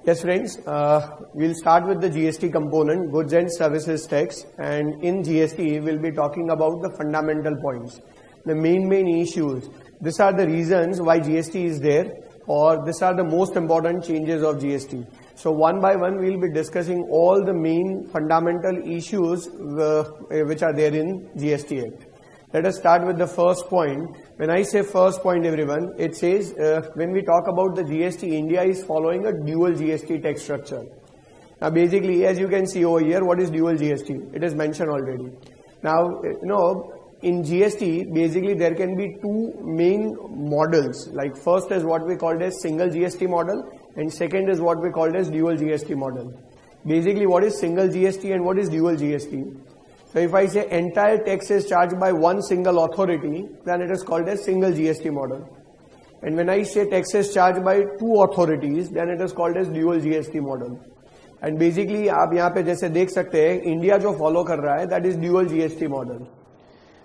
Yes, friends, we'll start with the GST component, goods and services tax, and in GST, we'll be talking about the fundamental points, the main issues. These are the reasons why GST is there, or these are the most important changes of GST. So one by one, we'll be discussing all the main fundamental issues which are there in GST Act. Let us start with the first point. When I say first point, everyone, it says when we talk about the GST, India is following a dual GST tax structure. Now, basically, as you can see over here, what is dual GST? It is mentioned already. Now, in GST, basically there can be two main models. Like first is what we called as single GST model, and second is what we called as dual GST model. Basically, what is single GST and what is dual GST? So if I say entire tax is charged by one single authority, then it is called as single GST model. And when I say tax is charged by two authorities, then it is called as dual GST model. And basically आप यहाँ पे जैसे देख सकते हैं, India जो follow कर रहा है, that is dual GST model.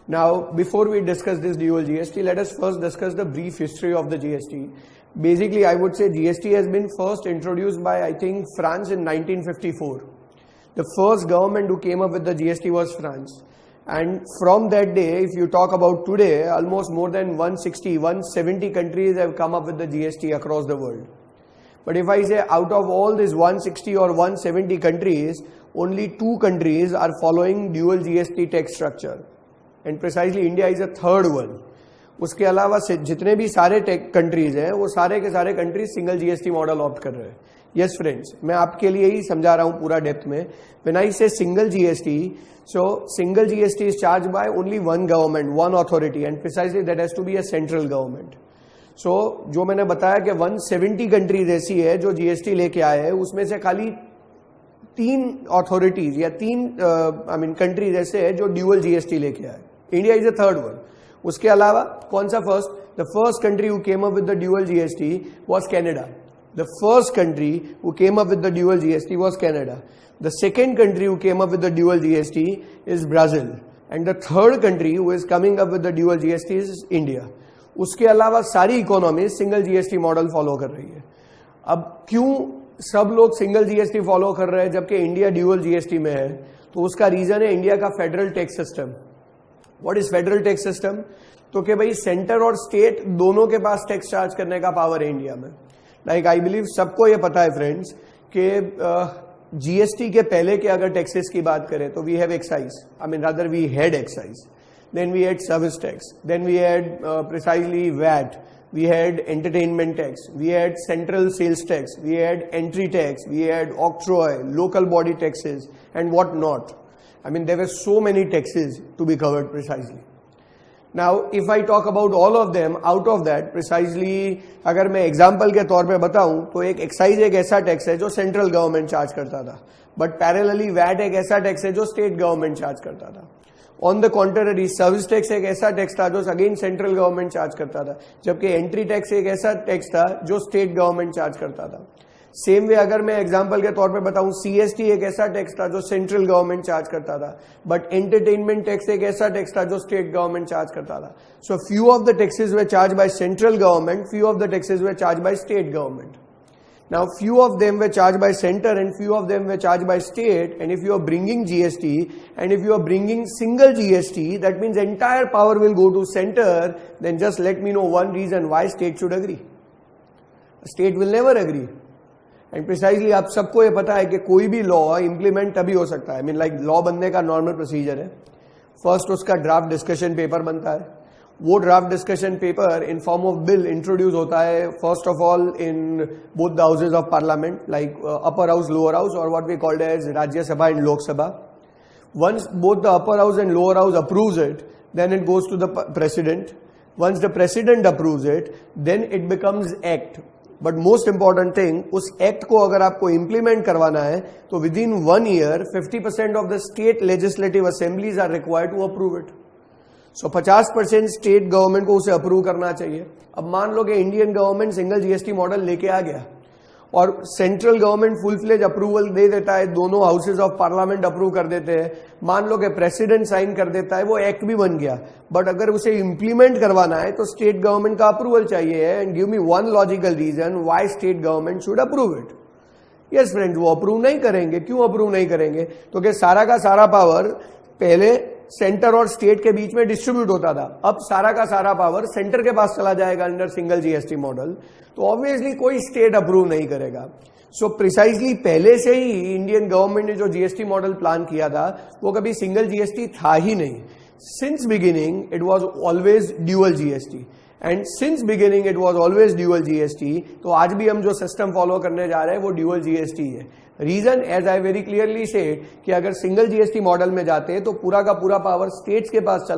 Now, before we discuss this dual GST, let us first discuss the brief history of the GST. Basically, I would say GST has been first introduced by, I think, France in 1954. The first government who came up with the GST was France. And from that day, if you talk about today, almost more than 170 countries have come up with the GST across the world. But if I say out of all these 160 or 170 countries, only 2 countries are following dual GST tax structure. And precisely India is a third one. उसके अलावा जितने भी सारे countries हैं, वो सारे के सारे countries single GST model opt कर रहे हैं. यस फ्रेंड्स, मैं आपके लिए ही समझा रहा हूं पूरा डेप्थ में. When I say single GST, so single GST is charge by only one government, one authority, and precisely that has to be a central government. सो जो मैंने बताया कि 170 कंट्रीज ऐसी है जो जीएसटी लेके आए हैं, उसमें से खाली 3 अथॉरिटीज या 3 कंट्रीज ऐसे है जो ड्यूअल जीएसटी लेके आए. India is a third one. उसके अलावा कौन सा first? The first country who came up with the dual GST was Canada. The first country who came up with the dual GST was Canada. The second country who came up with the dual GST is Brazil. And the third country who is coming up with the dual GST is India. उसके अलावा सारी economy single GST model follow कर रही है. अब क्यों सब लोग सिंगल जीएसटी फॉलो कर रहे हैं जबकि इंडिया ड्यूअल जीएसटी में है? तो उसका रीजन है इंडिया का federal tax system. What is federal tax system? तो कि भाई सेंटर और स्टेट दोनों के पास टैक्स चार्ज करने का पावर है इंडिया में. लाइक आई बिलीव सबको ये पता है फ्रेंड्स कि जीएसटी के पहले के अगर टैक्सेस की बात करें तो we have excise, rather we had excise, then we had service tax, then we had precisely VAT, we had entertainment tax, we had central sales tax, we had entry tax, we had octroi, local body taxes and what not. There were so many taxes to be covered precisely. Now, if I talk about all of them, out of that, precisely, अगर मैं example के तौर पे बताऊं तो एक excise एक ऐसा टैक्स है जो सेंट्रल गवर्नमेंट चार्ज करता था, बट पैरेलली वैट एक ऐसा टैक्स है जो स्टेट गवर्नमेंट चार्ज करता था. On the contrary, service tax एक ऐसा टैक्स था जो अगेन सेंट्रल गवर्नमेंट चार्ज करता था, जबकि एंट्री टैक्स एक ऐसा टैक्स था जो स्टेट गवर्नमेंट चार्ज करता था. सेम वे अगर मैं एग्जांपल के तौर पे बताऊं, सीएसटी एक ऐसा टैक्स था जो सेंट्रल गवर्नमेंट चार्ज करता था, बट एंटरटेनमेंट टैक्स एक ऐसा टैक्स था जो स्टेट गवर्नमेंट चार्ज करता था. So few of the taxes they charge by central government, few of the taxes they charge by state government. Now few of them they charge by centre and few of them they charge by state. And if you are bringing GST and if you are bringing single GST, that means entire power will go to centre. Then just let me know one reason why state should agree. State will never agree. And precisely आप सबको ये पता है कि कोई भी law implement तभी हो सकता है. लाइक लॉ बनने का नॉर्मल प्रोसीजर है, फर्स्ट उसका ड्राफ्ट डिस्कशन पेपर बनता है, वो draft discussion paper in form of bill introduce होता है first of all in both the houses of parliament, like upper house, lower house, और what we called as Rajya Sabha and Lok Sabha. Once both the upper house and lower house approves it, then it goes to the president. Once the president approves it, then it becomes act. But most important thing, उस act को अगर आपको implement करवाना है तो within 1 year 50% of the state legislative assemblies are required to approve it. So 50% state government को उसे approve करना चाहिए. अब मान लो कि Indian government single GST model लेके आ गया और central government full fledge approval दे देता है, दोनों हाउसेज ऑफ पार्लियामेंट अप्रूव कर देते हैं, मान लो कि प्रेसिडेंट साइन कर देता है, वो एक्ट भी बन गया. बट अगर उसे इंप्लीमेंट करवाना है तो स्टेट गवर्नमेंट का अप्रूवल चाहिए. And give me one logical reason why state government should approve it. Yes friends, वो अप्रूव नहीं करेंगे। क्यों अप्रूव नहीं करेंगे? तो कि सारा का सारा पावर पहले सेंटर और स्टेट के बीच में डिस्ट्रीब्यूट होता था, अब सारा का सारा पावर सेंटर के पास चला जाएगा अंडर सिंगल जीएसटी मॉडल, तो ऑब्वियसली कोई स्टेट अप्रूव नहीं करेगा। सो प्रिसाइजली पहले से ही इंडियन गवर्नमेंट ने जो जीएसटी मॉडल प्लान किया था वो कभी सिंगल जीएसटी था ही नहीं। Since beginning it was always dual GST, and since beginning it was always dual GST. तो आज भी हम जो सिस्टम फॉलो करने जा रहे हैं वो ड्यूअल जीएसटी है। Reason, as I very clearly said, कि अगर सिंगल जीएसटी मॉडल में जाते तो पूरा का पूरा पावर स्टेट्स के पास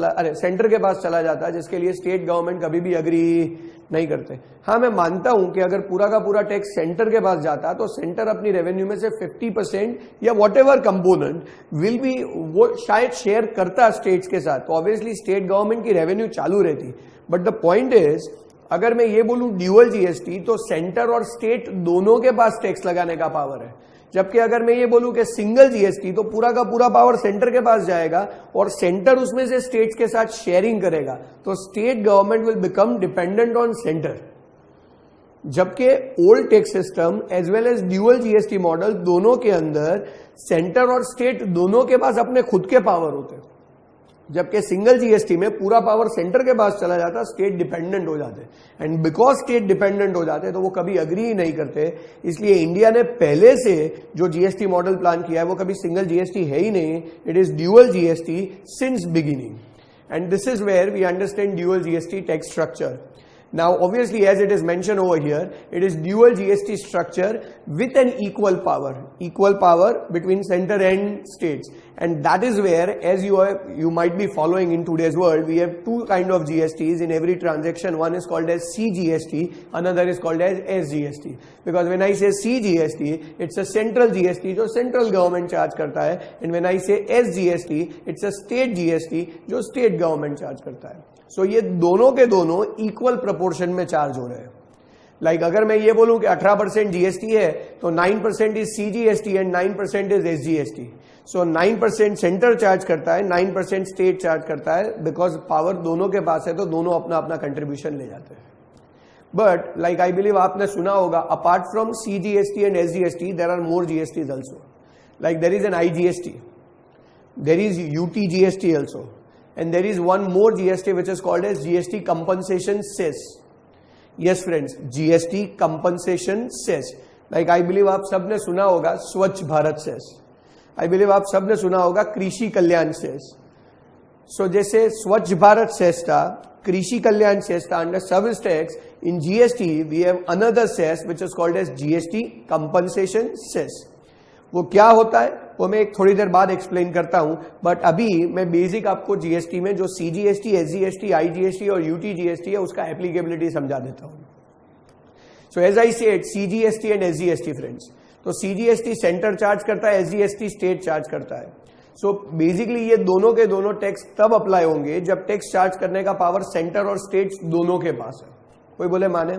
सेंटर के पास चला जाता, जिसके लिए स्टेट गवर्नमेंट कभी भी अग्री नहीं करते। हाँ, मैं मानता हूं कि अगर पूरा का पूरा टैक्स सेंटर के पास जाता तो सेंटर अपनी रेवेन्यू में से 50% या व्हाटएवर कंपोनेंट विल बी वो शायद शेयर करता स्टेट्स के साथ, तो ऑब्वियसली स्टेट गवर्नमेंट की रेवेन्यू चालू रहती। बट द पॉइंट इज, अगर मैं ये बोलूं ड्यूअल जीएसटी, तो सेंटर और स्टेट दोनों के पास टैक्स लगाने का पावर है। जबकि अगर मैं ये बोलूं कि सिंगल जीएसटी, तो पूरा का पूरा पावर सेंटर के पास जाएगा और सेंटर उसमें से स्टेट्स के साथ शेयरिंग करेगा, तो state government will become dependent on centre. जबकि old tax system as well as dual GST model, दोनों के अंदर सेंटर और स्टेट दोनों के पास अपने खुद के पावर होते हैं। जबकि सिंगल जीएसटी में पूरा पावर सेंटर के पास चला जाता, स्टेट डिपेंडेंट हो जाते, एंड बिकॉज स्टेट डिपेंडेंट हो जाते तो वो कभी अग्री ही नहीं करते। इसलिए इंडिया ने पहले से जो जीएसटी मॉडल प्लान किया है वो कभी सिंगल जीएसटी है ही नहीं, it is dual GST since beginning, and this is where we understand dual GST tax structure. Now obviously, as it is mentioned over here, it is dual GST structure with an equal power between center and states, and that is where, as you might be following in today's world, we have two kind of GSTs in every transaction. One is called as CGST, another is called as SGST. Because when I say CGST, it's a central GST जो central government charge करता है, and when I say SGST, it's a state GST जो state government charge करता है. सो ये दोनों के दोनों इक्वल प्रोपोर्शन में चार्ज हो रहे हैं. लाइक अगर मैं ये बोलूं कि 18% जीएसटी है तो 9% is CGST and 9% is SGST. So 9% centre charge करता है, 9% स्टेट चार्ज करता है, बिकॉज पावर दोनों के पास है तो दोनों अपना अपना कंट्रीब्यूशन ले जाते हैं. बट लाइक आई बिलीव आपने सुना होगा, apart from CGST and SGST there are more GST also. Like there is an IGST, there is UTGST also, and there is one more GST which is called as GST compensation cess. Yes friends, GST compensation cess. Like I believe आप सबने सुना होगा स्वच्छ Bharat cess, I believe आप सबने सुना होगा कृषि कल्याण सेस. So जैसे स्वच्छ भारत सेस था, कृषि कल्याण सेस था under service tax, in GST we have another cess which is called as GST compensation cess. वो क्या होता है वो मैं एक थोड़ी देर बाद एक्सप्लेन करता हूं, बट अभी मैं बेसिक आपको जीएसटी में जो सीजीएसटी, एसजीएसटी, आईजीएसटी और यूटीजीएसटी है उसका एप्लीकेबिलिटी समझा देता हूं. So as I said, CGST and SGST friends, तो सीजीएसटी सेंटर चार्ज करता है, एसजीएसटी स्टेट चार्ज करता है. सो बेसिकली ये दोनों के दोनों टैक्स तब अप्लाई होंगे जब टैक्स चार्ज करने का पावर सेंटर और स्टेट्स दोनों के पास है. कोई बोले माने?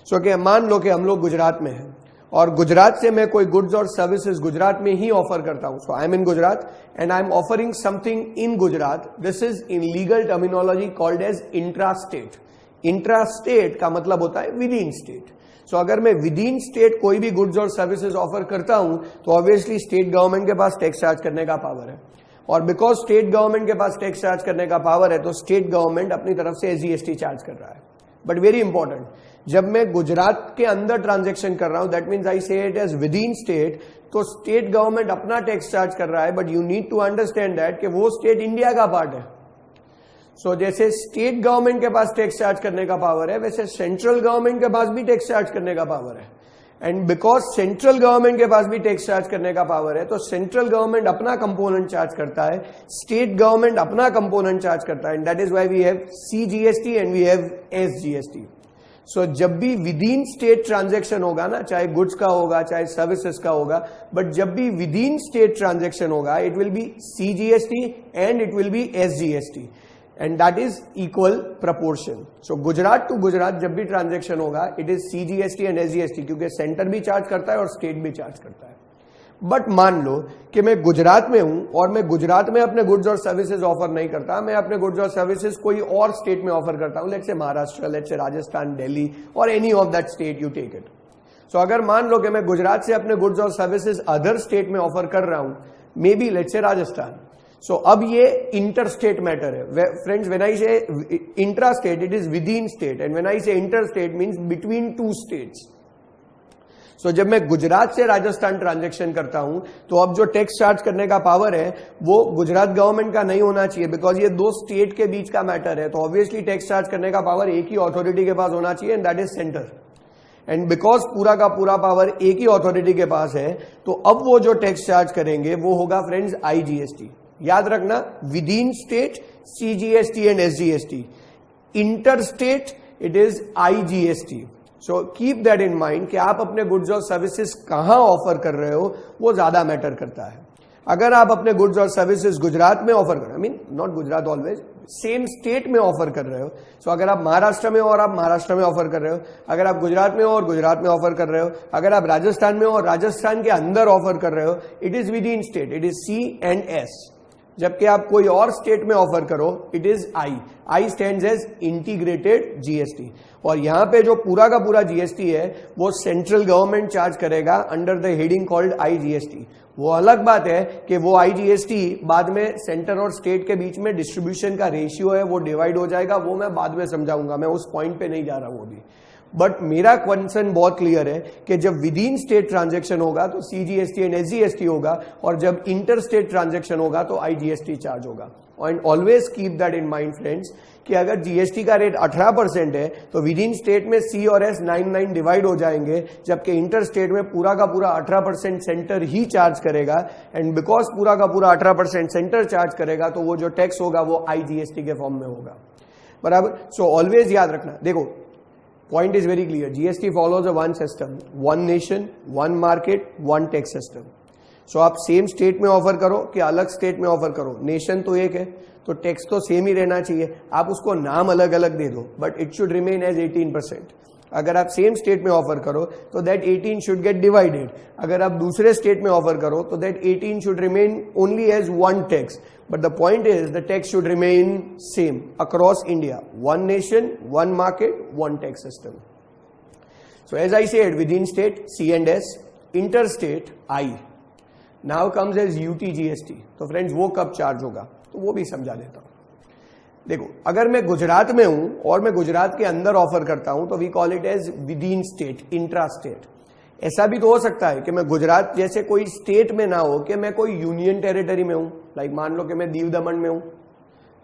सो कि मान लो कि हम लोग गुजरात में हैं और गुजरात से मैं कोई गुड्स और सर्विसेज गुजरात में ही ऑफर करता हूं. So I am in Gujarat and I am offering something in Gujarat. This is in legal terminology called as intra state. Intra state का मतलब होता है विद इन स्टेट. सो अगर मैं विद इन स्टेट कोई भी गुड्स और सर्विसेज ऑफर करता हूं तो ऑब्वियसली स्टेट गवर्नमेंट के पास टैक्स चार्ज करने का पावर है, और बिकॉज स्टेट गवर्नमेंट के पास टैक्स चार्ज करने का पावर है तो स्टेट गवर्नमेंट अपनी तरफ से एसजीएसटी चार्ज कर रहा है. बट वेरी इंपॉर्टेंट, जब मैं गुजरात के अंदर ट्रांजैक्शन कर रहा हूं, that means I say it as within state, तो स्टेट गवर्नमेंट अपना टैक्स चार्ज कर रहा है, but you need to understand that कि वो स्टेट इंडिया का पार्ट है. सो जैसे स्टेट गवर्नमेंट के पास टैक्स चार्ज करने का पावर है, वैसे सेंट्रल गवर्नमेंट के पास भी टैक्स चार्ज करने का पावर है. एंड बिकॉज सेंट्रल गवर्नमेंट के पास भी टैक्स चार्ज करने का पावर है, तो सेंट्रल गवर्नमेंट अपना कंपोनेंट चार्ज करता है, स्टेट गवर्नमेंट अपना कंपोनेंट चार्ज करता है, and that is why we have CGST and we have SGST. So जब भी विद इन स्टेट ट्रांजैक्शन होगा ना, चाहे गुड्स का होगा चाहे सर्विसेज का होगा, बट जब भी विद इन स्टेट ट्रांजैक्शन होगा it will be CGST and it will be SGST, and that is equal proportion. So Gujarat to Gujarat जब भी ट्रांजैक्शन होगा it is CGST and SGST, क्योंकि सेंटर भी चार्ज करता है और स्टेट भी चार्ज करता है. बट मान लो कि मैं गुजरात में हूं और मैं गुजरात में अपने गुड्स और सर्विसेज ऑफर नहीं करता, मैं अपने गुड्स और सर्विसेज कोई और स्टेट में ऑफर करता हूं, let's say Maharashtra, let's say Rajasthan, Delhi और any of that state you take it. So अगर मान लो कि मैं गुजरात से अपने गुड्स और सर्विसेज अदर स्टेट में ऑफर कर रहा हूं, may be let's say Rajasthan, so अब ये इंटर स्टेट मैटर है friends. When I say intra state it is within state, and when I say inter state means between two states. So जब मैं गुजरात से Rajasthan transaction करता हूं तो अब जो टैक्स चार्ज करने का पावर है वो गुजरात गवर्नमेंट का नहीं होना चाहिए, बिकॉज ये दो स्टेट के बीच का मैटर है. तो ऑब्वियसली टैक्स चार्ज करने का पावर एक ही अथॉरिटी के पास होना चाहिए, and that is centre. And because पूरा का पूरा पावर एक ही अथॉरिटी के पास है, तो अब वो जो टैक्स चार्ज करेंगे वो होगा फ्रेंड्स IGST. याद रखना, with in state CGST and SGST, inter state it is IGST. So keep that in mind कि आप अपने गुड्स और सर्विसेज कहां ऑफर कर रहे हो वो ज्यादा मैटर करता है. अगर आप अपने गुड्स और सर्विसेज गुजरात में ऑफर कर रहे हो, I mean not Gujarat always, same state में ऑफर कर रहे हो, सो अगर आप महाराष्ट्र में हो और आप महाराष्ट्र में ऑफर कर रहे हो, अगर आप गुजरात में हो और गुजरात में ऑफर कर रहे हो, अगर आप राजस्थान में हो और राजस्थान के अंदर ऑफर कर रहे हो, it is within state, it is C&S. जबकि आप कोई और स्टेट में ऑफर करो, it is I stands as integrated GST. और यहां पे जो पूरा का पूरा GST है वो सेंट्रल गवर्नमेंट चार्ज करेगा under the heading called IGST. वो अलग बात है कि वो IGST बाद में सेंटर और स्टेट के बीच में डिस्ट्रीब्यूशन का रेशियो है, वो डिवाइड हो जाएगा, वो मैं बाद में समझाऊंगा, मैं उस पॉइंट पे नहीं जा रहा हूं अभी. बट मेरा कंसर्न बहुत क्लियर है कि जब विद इन स्टेट ट्रांजैक्शन होगा तो CGST एंड SGST होगा, और जब इंटर स्टेट ट्रांजैक्शन होगा तो IGST चार्ज होगा. And always keep that in mind friends कि अगर GST का रेट 18% है तो विद इन स्टेट में C और S 9 डिवाइड हो जाएंगे, जबकि इंटर स्टेट में पूरा का पूरा 18% सेंटर ही चार्ज करेगा. एंड बिकॉज पूरा का पूरा 18% सेंटर चार्ज करेगा तो वो जो टैक्स होगा वो IGST के फॉर्म में होगा. बराबर. सो ऑलवेज याद रखना, देखो point is very clear, GST follows a one system, one nation, one market, one tax system. So आप सेम स्टेट में ऑफर करो कि अलग स्टेट में ऑफर करो, नेशन तो एक है तो टैक्स तो सेम ही रहना चाहिए. आप उसको नाम अलग अलग दे दो but it should remain as 18%. अगर आप सेम स्टेट में ऑफर करो तो दैट 18 शुड गेट डिवाइडेड. अगर आप दूसरे स्टेट में ऑफर करो तो that 18 should remain only as one tax. But the point is, the tax should remain same across India. One nation, one market, one tax system. So as I said, within state, C&S, interstate, I. Now comes as UT-GST. तो friends, वो कब charge होगा? तो वो भी समझा देता हूं. देखो, अगर मैं गुजरात में हूं और मैं गुजरात के अंदर ऑफर करता हूं तो we call it as within state, intra state. ऐसा भी तो हो सकता है कि मैं गुजरात जैसे कोई स्टेट में ना हो, कि मैं कोई यूनियन टेरिटरी में हूं. लाइक मान लो कि मैं दीव दमन में हूं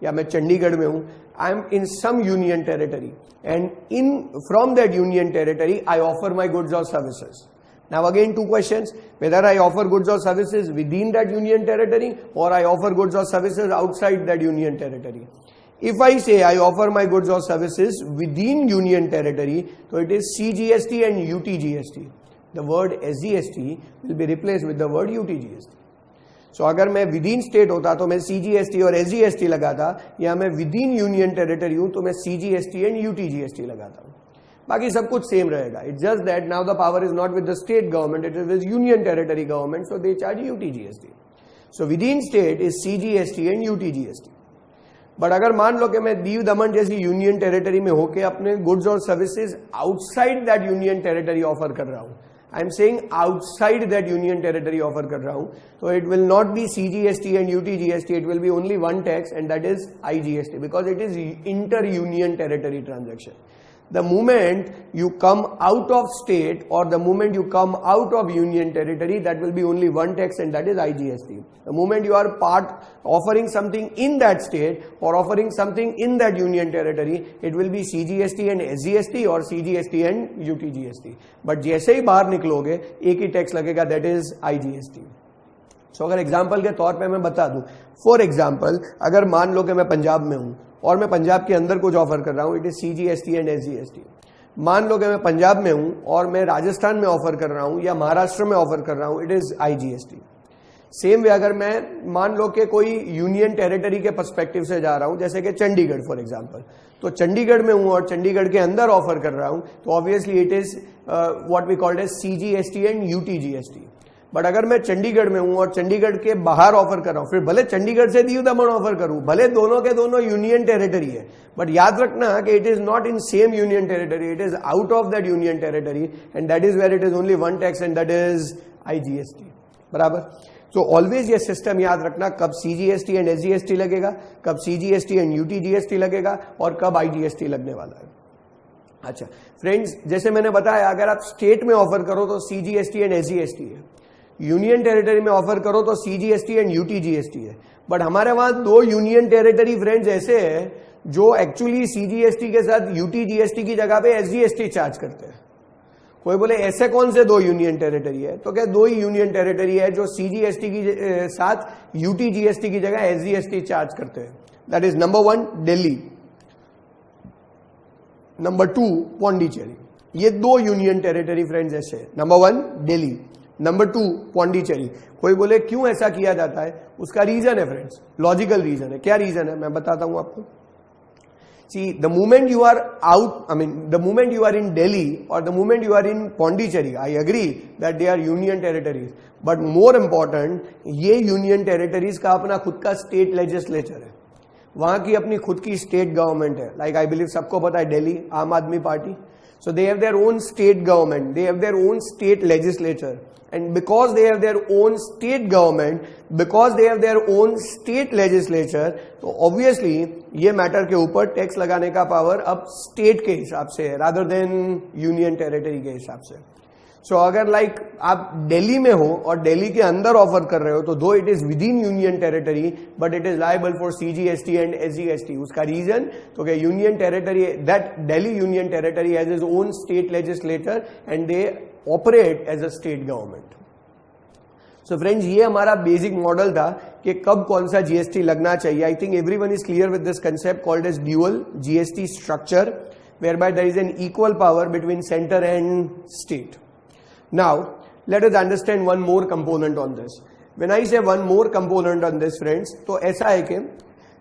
या मैं चंडीगढ़ में हूं. I am in some union territory and in from that union territory I offer my goods और services. Now again two questions, whether I offer goods or services within that union territory or I offer goods or services outside that union territory. If I say I offer my goods or services within union territory, so it is CGST and UT-GST. The word SGST will be replaced with the word UT-GST. So अगर मैं within state होता तो मैं CGST और SGST लगाता, या मैं within union territory हूं तो मैं CGST and UT-GST लगाता हूं. बाकी सब कुछ सेम रहेगा. It's just that now the power is not with the state government, it is with union territory government, so they charge UT-GST. So with in state is CGST and UT-GST. But अगर मान लो कि मैं दीव दमन जैसी union territory में होकर अपने goods और services outside that union territory offer कर रहा हूं, I am saying outside that union territory offer कर रहा हूं, तो it will not be CGST and UT-GST, it will B only one tax and that is IGST, because it is inter union territory transaction. The moment you come out of state or the moment you come out of union territory, that will be only one tax and that is IGST. The moment you are offering something in that state or offering something in that union territory, it will be CGST and SGST or CGST and UT-GST. But जैसे ही बाहर निकलोगे एक ही tax लगेगा, that is IGST. So अगर example के तौर पे मैं बता दूं, फॉर एग्जाम्पल अगर मान लो कि मैं पंजाब में हूं और मैं पंजाब के अंदर कुछ ऑफर कर रहा हूं, it is CGST and SGST. मान लो कि मैं पंजाब में हूं और मैं राजस्थान में ऑफर कर रहा हूं या महाराष्ट्र में ऑफर कर रहा हूं, it is IGST. Same way अगर मैं मान लो कि कोई यूनियन टेरिटरी के पर्सपेक्टिव से जा रहा हूं, जैसे कि चंडीगढ़ फॉर एग्जांपल, तो चंडीगढ़ में हूं और चंडीगढ़ के अंदर ऑफर कर रहा हूं, तो obviously it is what we called as CGST and UT-GST. But अगर मैं चंडीगढ़ में हूं और चंडीगढ़ के बाहर ऑफर कर रहा हूं, फिर भले चंडीगढ़ से दीव दमन ऑफर करूं, भले दोनों के दोनों यूनियन टेरिटरी है, बट याद रखना कि it is not in same union territory, it is out of that union territory and that is where it is only one tax and that is IGST. बराबर. सो ऑलवेज ये system याद रखना, कब CGST and SGST लगेगा, कब CGST and UTGST लगेगा और कब IGST लगने वाला है. अच्छा फ्रेंड्स, जैसे मैंने बताया, अगर आप स्टेट में ऑफर करो तो CGST एंड SGST है, यूनियन टेरिटरी में ऑफर करो तो CGST एंड UTGST है. बट हमारे वहां दो यूनियन टेरिटरी फ्रेंड्स ऐसे है जो एक्चुअली CGST के साथ UTGST की जगह पे SGST चार्ज करते हैं. कोई बोले ऐसे कौन से दो यूनियन टेरिटरी है, तो क्या दो ही यूनियन टेरिटरी है जो CGST की साथ UTGST की जगह SGST चार्ज करते हैं. That is number 1 Delhi, number 2 Pondicherry. ये दो यूनियन टेरिटरी फ्रेंड्स ऐसे है. Number 1 Delhi, number 2 Pondicherry. कोई बोले क्यों ऐसा किया जाता है, उसका रीजन है फ्रेंड्स, लॉजिकल रीजन है. क्या रीजन है मैं बताता हूं आपको. See, the moment you are out, the moment you are in Delhi or the moment you are in Pondicherry, I agree that they are union territories. But more important, ये union territories का अपना खुद का state legislature है, वहां की अपनी खुद की state government है. Like I believe सबको पता है दिल्ली आम आदमी party. So they have their own state government, they have their own state legislature. And because they have their own state government, because they have their own state legislature, तो obviously ये matter के ऊपर tax लगाने का power अब state के हिसाब से है rather than यूनियन टेरिटरी के हिसाब से. सो अगर लाइक आप दिल्ली में हो और दिल्ली के अंदर ऑफर कर रहे हो, तो दो it is within union territory but it is liable for CGST and SGST. उसका रीजन तो क्या union territory, that Delhi union territory has its own state legislator and they operate as a state government. So friends, ये हमारा basic model था कि कब कौन सा GST लगना चाहिए. I think everyone is clear with this concept called as dual GST structure, whereby there is an equal power between center and state. Now, let us understand one more component on this. When I say one more component on this, friends, तो ऐसा है कि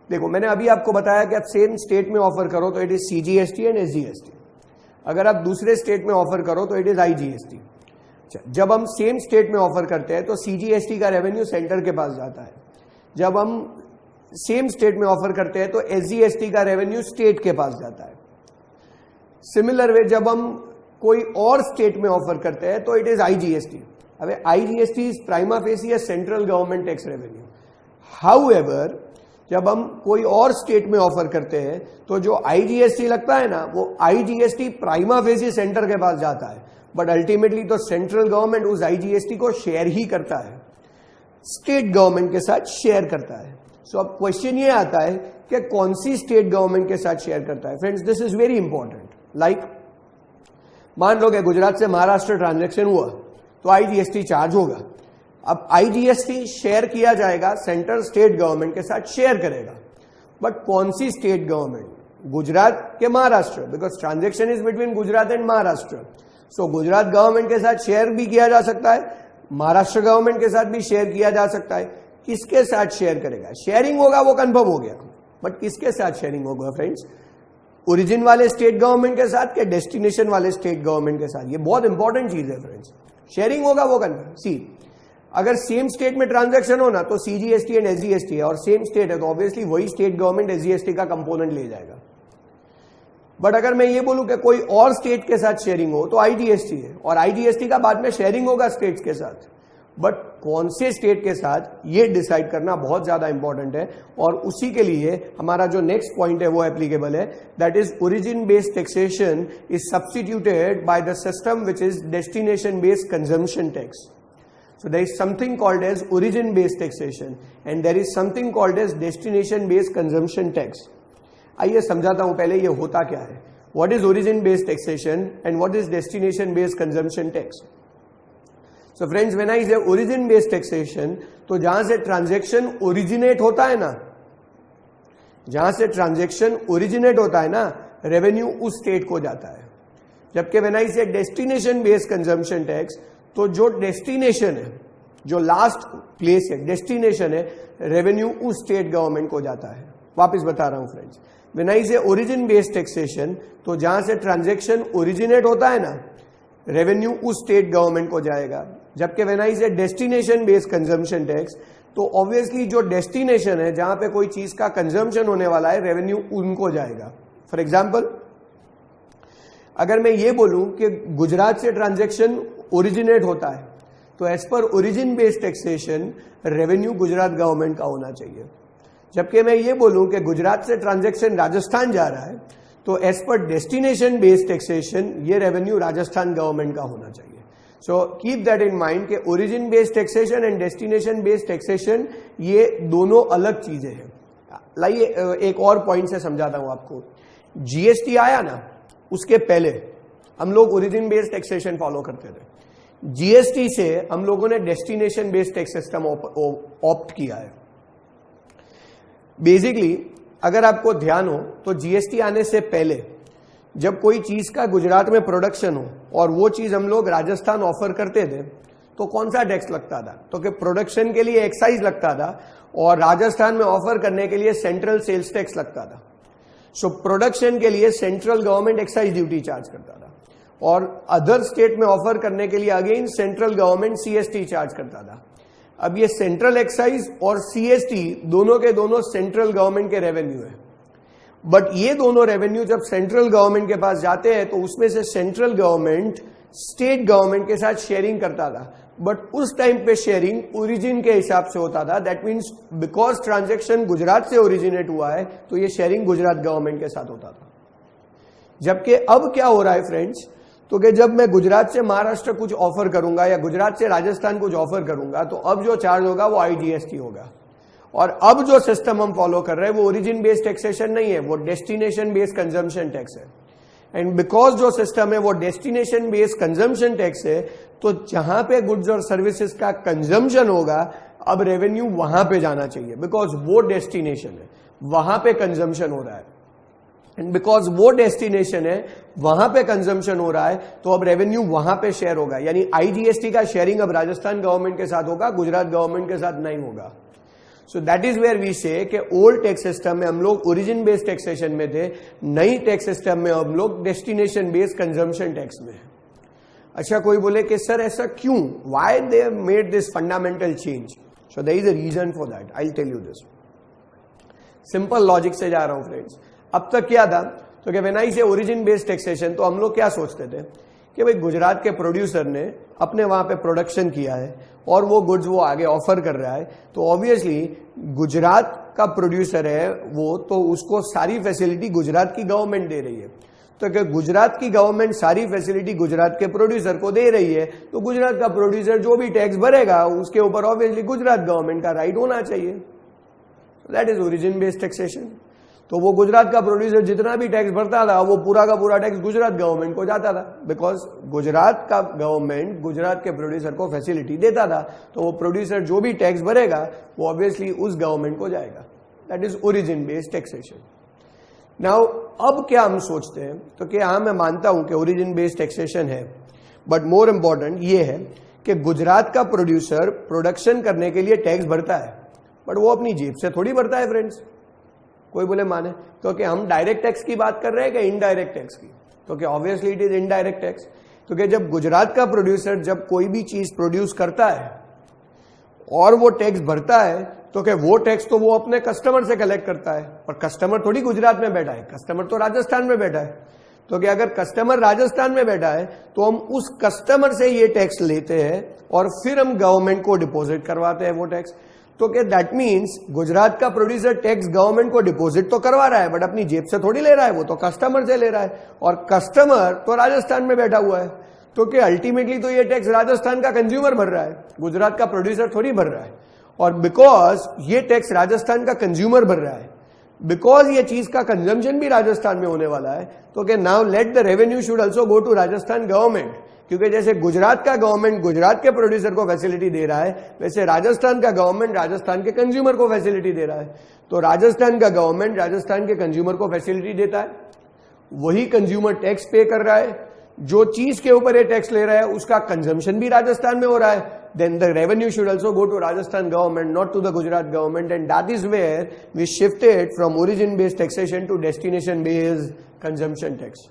देखो, मैंने अभी आपको बताया कि आप सेम स्टेट में ऑफर करो तो it is CGST and SGST. अगर आप दूसरे स्टेट में ऑफर करो तो इट इज IGST. जब हम सेम स्टेट में ऑफर करते हैं तो CGST का रेवेन्यू सेंटर के पास जाता है. जब हम सेम स्टेट में ऑफर करते हैं तो SGST का रेवेन्यू स्टेट के पास जाता है. सिमिलर वे जब हम कोई और स्टेट में ऑफर करते हैं तो इट इज IGST. अब IGST is prima facie central government tax revenue. However जब हम कोई और स्टेट में ऑफर करते हैं तो जो IGST लगता है ना, वो IGST प्राइमा फेसी सेंटर के पास जाता है, बट अल्टीमेटली तो सेंट्रल गवर्नमेंट उस IGST को शेयर ही करता है, स्टेट गवर्नमेंट के साथ शेयर करता है. सो अब क्वेश्चन ये आता है कि कौन सी स्टेट गवर्नमेंट के साथ शेयर करता है. Friends, this is very important. Like मान लो कि गुजरात से महाराष्ट्र ट्रांजैक्शन हुआ तो IGST चार्ज होगा. अब IGST शेयर किया जाएगा, सेंट्रल स्टेट गवर्नमेंट के साथ शेयर करेगा. बट कौन सी स्टेट गवर्नमेंट, गुजरात के Maharashtra, because transaction is between Gujarat and Maharashtra. So Gujarat government के साथ शेयर भी किया जा सकता है, महाराष्ट्र गवर्नमेंट के साथ भी शेयर किया जा सकता है. किसके साथ शेयर करेगा, शेयरिंग होगा वो कंफर्म हो गया, बट किसके साथ शेयरिंग होगा फ्रेंड्स, ओरिजिन वाले स्टेट गवर्नमेंट के साथ या डेस्टिनेशन वाले स्टेट गवर्नमेंट के साथ. ये बहुत इंपॉर्टेंट चीज है फ्रेंड्स. शेयरिंग होगा वो कंफर्म. सी, अगर सेम स्टेट में ट्रांजैक्शन हो ना तो CGST एंड SGST है, और सेम स्टेट है तो ऑब्वियसली वही स्टेट गवर्नमेंट SGST का कंपोनेंट ले जाएगा. बट अगर मैं ये बोलूं कि कोई और स्टेट के साथ शेयरिंग हो तो IGST है, और IGST का बाद में शेयरिंग होगा स्टेट्स के साथ. बट कौन से स्टेट के साथ, ये डिसाइड करना बहुत ज्यादा इंपॉर्टेंट है. और उसी के लिए हमारा जो नेक्स्ट पॉइंट है वो एप्लीकेबल है, that is origin based taxation is substituted by the system which is destination based consumption tax. So there is something called as origin based taxation and there is something called as destination based consumption tax. आइए समझाता हूं पहले ये होता क्या है. What is origin based taxation and what is destination based consumption tax? So friends, when I say origin based taxation, तो जहां से ट्रांजैक्शन ओरिजिनेट होता है ना, जहां से ट्रांजैक्शन ओरिजिनेट होता है ना, रेवेन्यू उस स्टेट को जाता है. जबकि when I say destination based consumption tax, तो जो डेस्टिनेशन है, जो लास्ट प्लेस है, डेस्टिनेशन है, रेवेन्यू उस स्टेट गवर्नमेंट को जाता है. वापस बता रहा हूं फ्रेंड्स, व्हेन आई से ओरिजिन बेस्ड टैक्सेशन, तो जहां से ट्रांजैक्शन ओरिजिनेट होता है ना, रेवेन्यू उस स्टेट गवर्नमेंट को जाएगा. जबकि व्हेन आई से डेस्टिनेशन बेस्ड कंजम्पशन टैक्स, तो ऑब्वियसली जो डेस्टिनेशन है जहां पे कोई चीज का कंजम्पशन होने वाला है, रेवेन्यू उनको जाएगा। फॉर एग्जाम्पल, अगर मैं ये बोलूं कि गुजरात से ट्रांजैक्शन ओरिजिनेट होता है, तो as per origin based taxation revenue Gujarat government का होना चाहिए। जबकि मैं ये बोलूं कि गुजरात से ट्रांजैक्शन राजस्थान जा रहा है, तो as per destination based taxation ये रेवेन्यू राजस्थान गवर्नमेंट का होना चाहिए। So keep that in mind कि origin based taxation and destination based taxation ये दोनों अलग चीजें हैं। लाइए एक और पॉइंट से समझाता हूं आपको। जीएसटी आया ना, उसके पहले हम लोग ओरिजिन बेस्ड टैक्सेशन फॉलो करते थे। जीएसटी से हम लोगों ने destination based tax system opt किया है। बेसिकली अगर आपको ध्यान हो तो जीएसटी आने से पहले जब कोई चीज का गुजरात में प्रोडक्शन हो और वो चीज हम लोग राजस्थान ऑफर करते थे, तो कौन सा टैक्स लगता था? तो कि प्रोडक्शन के लिए एक्साइज लगता था और राजस्थान में ऑफर करने के लिए सेंट्रल सेल्स टैक्स लगता था। सो प्रोडक्शन के लिए central government excise duty charge करता था और अदर स्टेट में ऑफर करने के लिए again central government CST charge करता था। अब ये सेंट्रल एक्साइज और सीएसटी दोनों के दोनों सेंट्रल गवर्नमेंट के रेवेन्यू है, बट ये दोनों रेवेन्यू जब सेंट्रल गवर्नमेंट के पास जाते हैं तो उसमें से सेंट्रल गवर्नमेंट स्टेट गवर्नमेंट के साथ शेयरिंग करता था, बट उस टाइम पे शेयरिंग ओरिजिन के हिसाब से होता था। That means because transaction Gujarat से ओरिजिनेट हुआ है तो ये शेयरिंग गुजरात गवर्नमेंट के साथ होता था। जबकि अब क्या हो रहा है फ्रेंड्स, तो कि जब मैं गुजरात से महाराष्ट्र कुछ ऑफर करूंगा या गुजरात से राजस्थान कुछ ऑफर करूंगा, तो अब जो चार्ज होगा वो आईजीएसटी होगा। और अब जो सिस्टम हम फॉलो कर रहे हैं वो ओरिजिन बेस्ड टैक्सेशन नहीं है, वो डेस्टिनेशन बेस्ड कंजम्पशन टैक्स है। एंड बिकॉज जो सिस्टम है वो डेस्टिनेशन बेस्ड कंजम्पशन टैक्स है, तो जहां पे गुड्स और सर्विसेज का कंजम्पशन होगा अब रेवेन्यू वहां पे जाना चाहिए, बिकॉज वो डेस्टिनेशन है, वहां पे कंजम्पशन हो रहा है। एंड बिकॉज वो डेस्टिनेशन है, वहां पे कंजम्पशन हो रहा है, तो अब रेवेन्यू वहां पे शेयर होगा। यानी आईजीएसटी का शेयरिंग अब राजस्थान गवर्नमेंट के साथ होगा, गुजरात गवर्नमेंट के साथ नहीं होगा। So that is where we say कि ओल्ड टैक्स सिस्टम में हम लोग ओरिजिन बेस्ड टैक्सेशन में थे, नई टैक्स सिस्टम में हम लोग डेस्टिनेशन बेस्ड कंजम्पशन टैक्स में है। अच्छा, कोई बोले कि सर ऐसा क्यों, why they made this fundamental change? So there is a reason for that, I will tell you this. Simple logic से जा रहा हूं फ्रेंड्स। अब तक क्या था, तो कि व्हेन आई से ओरिजिन बेस्ड टैक्सेशन, तो हम लोग क्या सोचते थे कि भाई गुजरात के प्रोड्यूसर ने अपने वहां पे प्रोडक्शन किया है और वो गुड्स वो आगे ऑफर कर रहा है, तो ऑब्वियसली गुजरात का प्रोड्यूसर है वो, तो उसको सारी फैसिलिटी गुजरात की गवर्नमेंट दे रही है। तो अगर गुजरात की गवर्नमेंट सारी फैसिलिटी गुजरात के प्रोड्यूसर को दे रही है, तो गुजरात का प्रोड्यूसर जो भी टैक्स भरेगा उसके ऊपर ऑब्वियसली गुजरात गवर्नमेंट का राइट होना चाहिए। That is origin based taxation. तो वो गुजरात का प्रोड्यूसर जितना भी टैक्स भरता था वो पूरा का पूरा टैक्स गुजरात गवर्नमेंट को जाता था, बिकॉज गुजरात का गवर्नमेंट गुजरात के प्रोड्यूसर को फैसिलिटी देता था, तो वो प्रोड्यूसर जो भी टैक्स भरेगा वो ऑब्वियसली उस गवर्नमेंट को जाएगा। That is origin based taxation. Now अब क्या हम सोचते हैं, तो कि हाँ मैं मानता हूं कि ओरिजिन बेस्ड टैक्सेशन है, बट मोर इंपॉर्टेंट ये है कि गुजरात का प्रोड्यूसर प्रोडक्शन करने के लिए टैक्स भरता है, बट वो अपनी जेब से थोड़ी भरता है फ्रेंड्स। कोई बोले माने, क्योंकि हम डायरेक्ट टैक्स की बात कर रहे हैं कि इनडायरेक्ट टैक्स की, तो कि obviously it is indirect tax. क्योंकि जब गुजरात का प्रोड्यूसर जब कोई भी चीज प्रोड्यूस करता है और वो टैक्स भरता है, तो कि वो टैक्स तो वो अपने कस्टमर से कलेक्ट करता है, और कस्टमर थोड़ी गुजरात में बैठा है, कस्टमर तो राजस्थान में बैठा है। तो कि अगर कस्टमर राजस्थान में बैठा है तो हम उस कस्टमर से ये टैक्स लेते हैं और फिर हम गवर्नमेंट को डिपॉजिट करवाते हैं वो टैक्स। तो कि दैट मीन्स गुजरात का प्रोड्यूसर टैक्स गवर्नमेंट को डिपॉजिट तो करवा रहा है, बट अपनी जेब से थोड़ी ले रहा है, वो तो कस्टमर से ले रहा है, और कस्टमर तो राजस्थान में बैठा हुआ है। तो कि अल्टीमेटली तो ये टैक्स राजस्थान का कंज्यूमर भर रहा है, गुजरात का प्रोड्यूसर थोड़ी भर रहा है। और बिकॉज ये टैक्स राजस्थान का कंज्यूमर भर रहा है, बिकॉज ये चीज का कंजम्पशन भी राजस्थान में होने वाला है, तो कि now let the revenue should also go to Rajasthan government. क्योंकि जैसे गुजरात का गवर्नमेंट गुजरात के प्रोड्यूसर को फैसिलिटी दे रहा है, वैसे राजस्थान का गवर्नमेंट राजस्थान के कंज्यूमर को फैसिलिटी दे रहा है। तो राजस्थान का गवर्नमेंट राजस्थान के कंज्यूमर को फैसिलिटी देता है, वही कंज्यूमर टैक्स पे कर रहा है, जो चीज के ऊपर ये टैक्स ले रहा है उसका कंजम्पशन भी राजस्थान में हो रहा है, then the revenue should also go to Rajasthan government, not to the Gujarat government, and that is where we shifted from origin based taxation to destination based consumption tax.